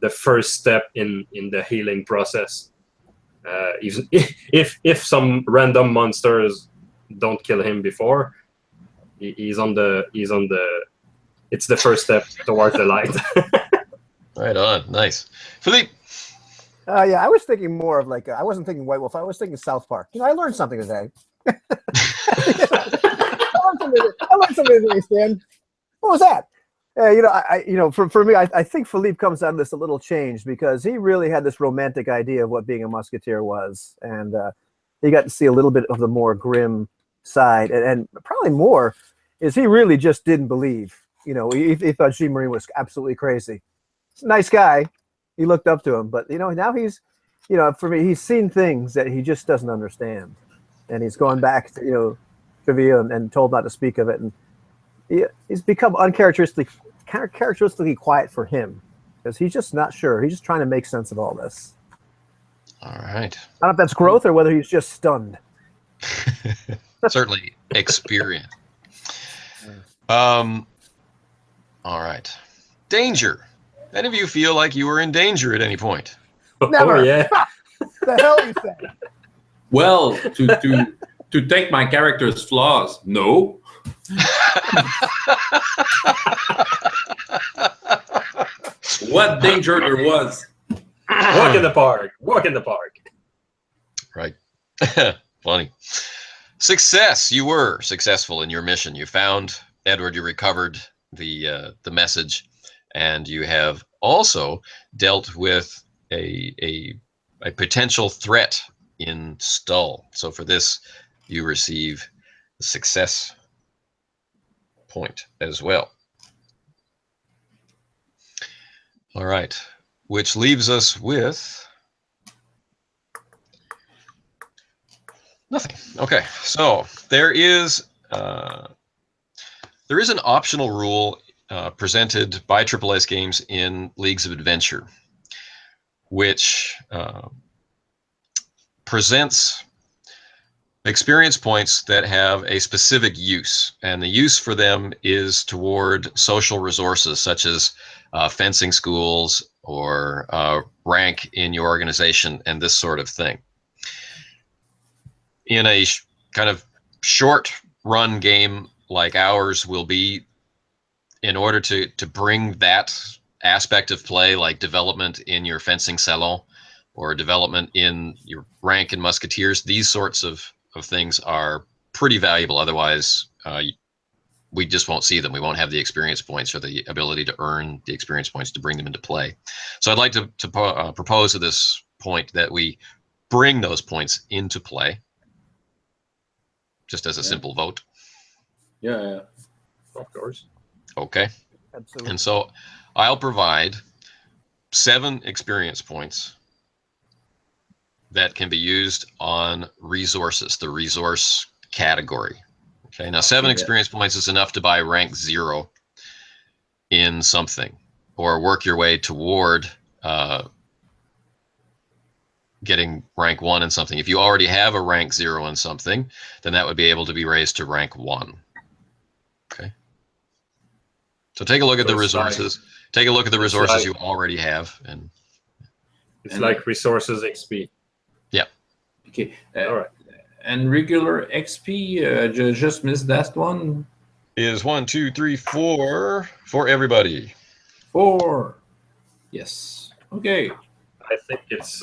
the first step in the healing process. If some random monsters don't kill him before, it's the first step towards the light. Right on. Nice. Philippe. Yeah, I was thinking more of like I wasn't thinking White Wolf. I was thinking South Park. I learned something today. I learned something today, Stan. What was that? For me, I think Philippe comes out of this a little changed because he really had this romantic idea of what being a musketeer was, and he got to see a little bit of the more grim side, and probably more is he really just didn't believe. He thought Jean-Marie was absolutely crazy. He's a nice guy. He looked up to him, but now he's, for me, he's seen things that he just doesn't understand, and he's gone back to trivia and told not to speak of it, and he's become uncharacteristically quiet for him because he's just not sure. He's just trying to make sense of all this. All right. I don't know if that's growth or whether he's just stunned. Certainly experience. All right. Danger. Any of you feel like you were in danger at any point? Never. Oh, yeah. The hell you say? Well, to take my character's flaws, no. What danger there was? Walk in the park. Walk in the park. Right. Funny. Success. You were successful in your mission. You found Edward. You recovered the message, and you have also dealt with a potential threat in Stull. So for this, you receive a success point as well. All right, which leaves us with nothing. Okay, so there is an optional rule presented by AAA's games in Leagues of Adventure, which presents experience points that have a specific use, and the use for them is toward social resources such as fencing schools or rank in your organization and this sort of thing. In a kind of short run game like ours will be, in order to bring that aspect of play, like development in your fencing salon or development in your rank in Musketeers, these sorts of things are pretty valuable. Otherwise, we just won't see them. We won't have the experience points or the ability to earn the experience points to bring them into play. So I'd like to propose at this point that we bring those points into play, just as a simple vote. Yeah. Of course. Okay. Absolutely. And so I'll provide 7 experience points that can be used on resources, the resource category. Okay, now 7 experience points is enough to buy rank 0 in something, or work your way toward getting rank 1 in something. If you already have a rank 0 in something, then that would be able to be raised to rank 1. Okay. So take a look at the resources. Take a look at the resources you already have, and it's like resources XP. Yeah. Okay. All right. And regular XP, just missed that one. Is 1, 2, 3, 4 for everybody. 4. Yes. Okay. I think it's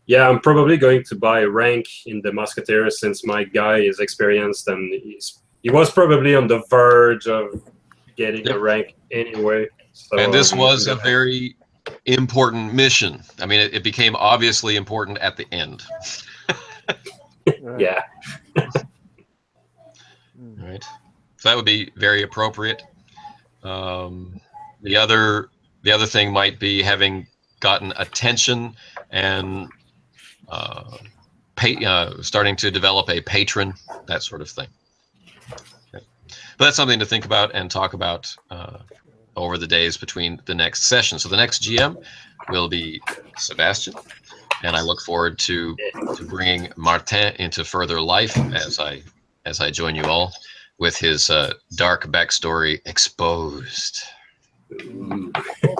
yeah, I'm probably going to buy a rank in the Musketeers since my guy is experienced and he was probably on the verge of getting a rank anyway. So, and this was a very important mission. I mean, it became obviously important at the end. Yeah. Right. So that would be very appropriate. The other thing might be having gotten attention and starting to develop a patron, that sort of thing. Okay. But that's something to think about and talk about over the days between the next session. So the next GM will be Sebastian, and I look forward to bringing Martin into further life as I join you all with his dark backstory exposed. Well,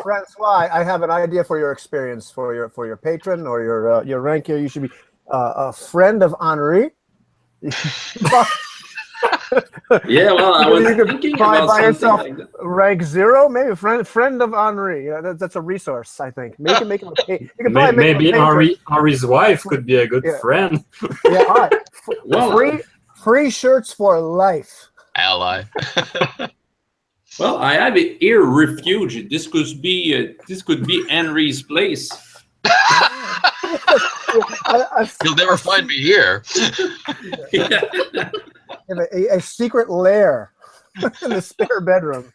Francois, I have an idea for your experience for your patron or your rank here. You should be a friend of Henri. Yeah, well, I was thinking about by yourself something like that. rank 0, maybe friend of Henri. Yeah, that's a resource, I think. Make him you can probably make maybe him a patron. Henri's wife could be a good friend. Yeah, all right. Well, Free shirts for life. Ally. Well, I have it here. Refuge. This could be Henry's place. You'll never find me here. A secret lair in the spare bedroom.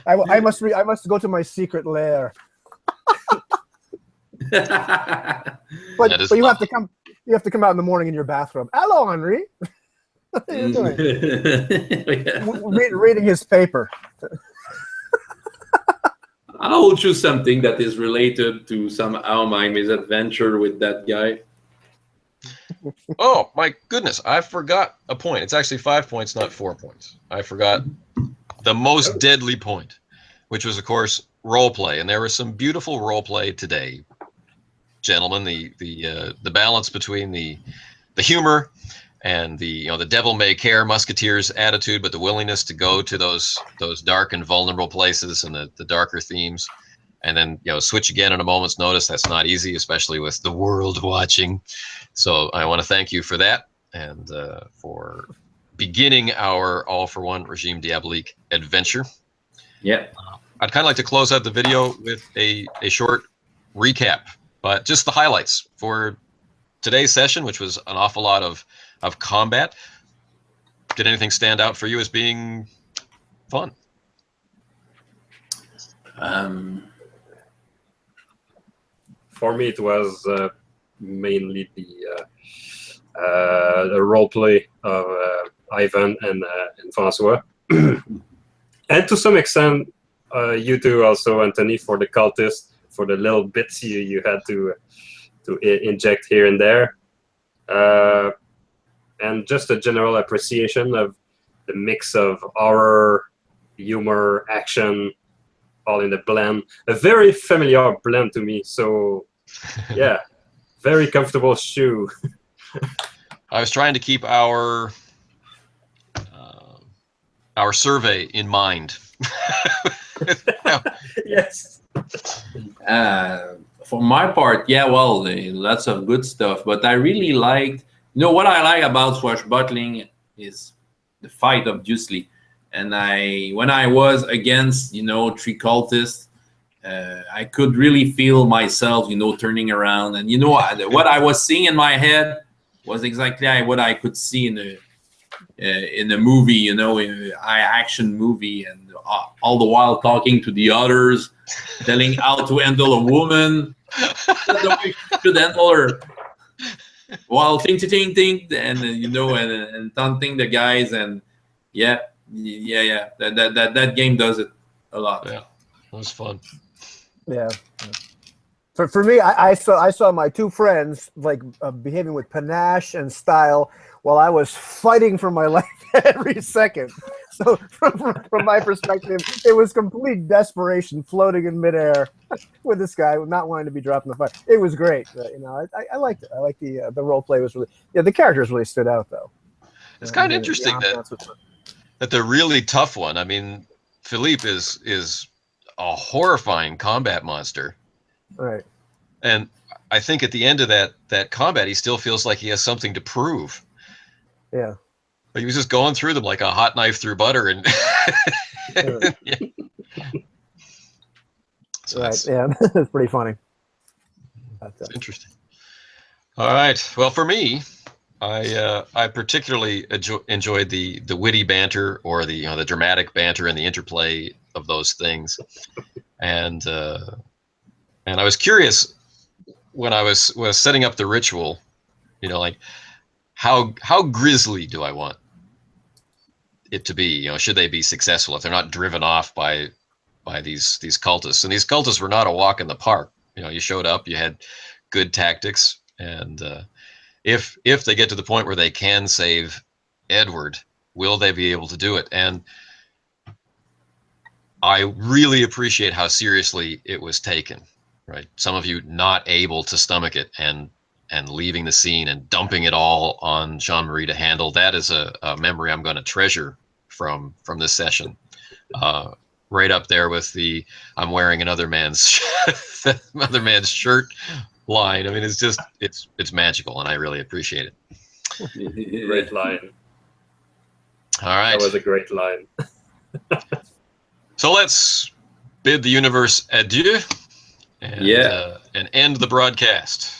I must go to my secret lair. But you have to come. You have to come out in the morning in your bathrobe. Hello, Henri. What are you doing? Reading his paper. I'll choose something that is related to somehow my misadventure with that guy. Oh my goodness, I forgot a point. It's actually 5 points, not 4 points. I forgot the most deadly point, which was, of course, role play. And there was some beautiful role play today, gentlemen. The balance between the humor and the devil may care Musketeers attitude, but the willingness to go to those dark and vulnerable places and the darker themes, and then switch again at a moment's notice. That's not easy, especially with the world watching. So I want to thank you for that and for beginning our All for One Regime Diabolique adventure. Yeah. I'd kind of like to close out the video with a short recap, but just the highlights for today's session, which was an awful lot of combat. Did anything stand out for you as being fun? For me, it was mainly the role play of Ivan and Francois, and to some extent, you two also, Anthony, for the cultist, for the little bits you had to inject here and there, and just a general appreciation of the mix of horror, humor, action, all in the blend. A very familiar blend to me. So, yeah, very comfortable shoe. I was trying to keep our our survey in mind. Yes. For my part, yeah, well, lots of good stuff. But I really liked, what I like about swashbuckling is the fight, obviously. And when I was against, 3 cultists, I could really feel myself, turning around. And what I was seeing in my head was exactly what I could see in a movie, in an action movie, and all the while talking to the others, telling how to handle a woman, the way she should handle her, while ting, and and taunting the guys, and yeah. That game does it a lot. Yeah, it was fun. Yeah. For me, I saw my 2 friends like behaving with panache and style while I was fighting for my life every second. So from my perspective, it was complete desperation, floating in midair with this guy not wanting to be dropped in the fight. It was great. I liked it. I liked the role play was really, the characters really stood out though. It's kind of interesting that the really tough one. I mean, Philippe is a horrifying combat monster. Right. And I think at the end of that combat, he still feels like he has something to prove. Yeah. But he was just going through them like a hot knife through butter, and Yeah. So right. Yeah, it's pretty funny. That's interesting. All right. Well, for me, I particularly enjoyed the witty banter, or the dramatic banter and the interplay of those things, and I was curious when I was setting up the ritual, like how grisly do I want it to be? Should they be successful if they're not driven off by these cultists? And these cultists were not a walk in the park. You showed up, you had good tactics, and if they get to the point where they can save Edward, will they be able to do it? And I really appreciate how seriously it was taken. Right, some of you not able to stomach it and leaving the scene and dumping it all on Jean-Marie to handle. That is a memory I'm going to treasure from this session. Right up there with the "I'm wearing another man's shirt" line. I mean, it's magical, and I really appreciate it. Great line. All right, that was a great line. So let's bid the universe adieu. And end the broadcast.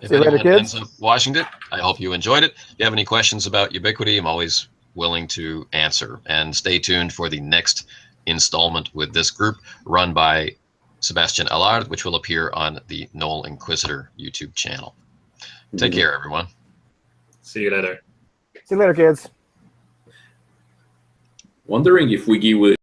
If anyone ends up watching it, I hope you enjoyed it. If you have any questions about Ubiquity, I'm always willing to answer. And stay tuned for the next installment with this group, run by Sebastian Allard, which will appear on the Nolinquisitor YouTube channel. Take care, everyone. See you later. See you later, kids. Wondering if we give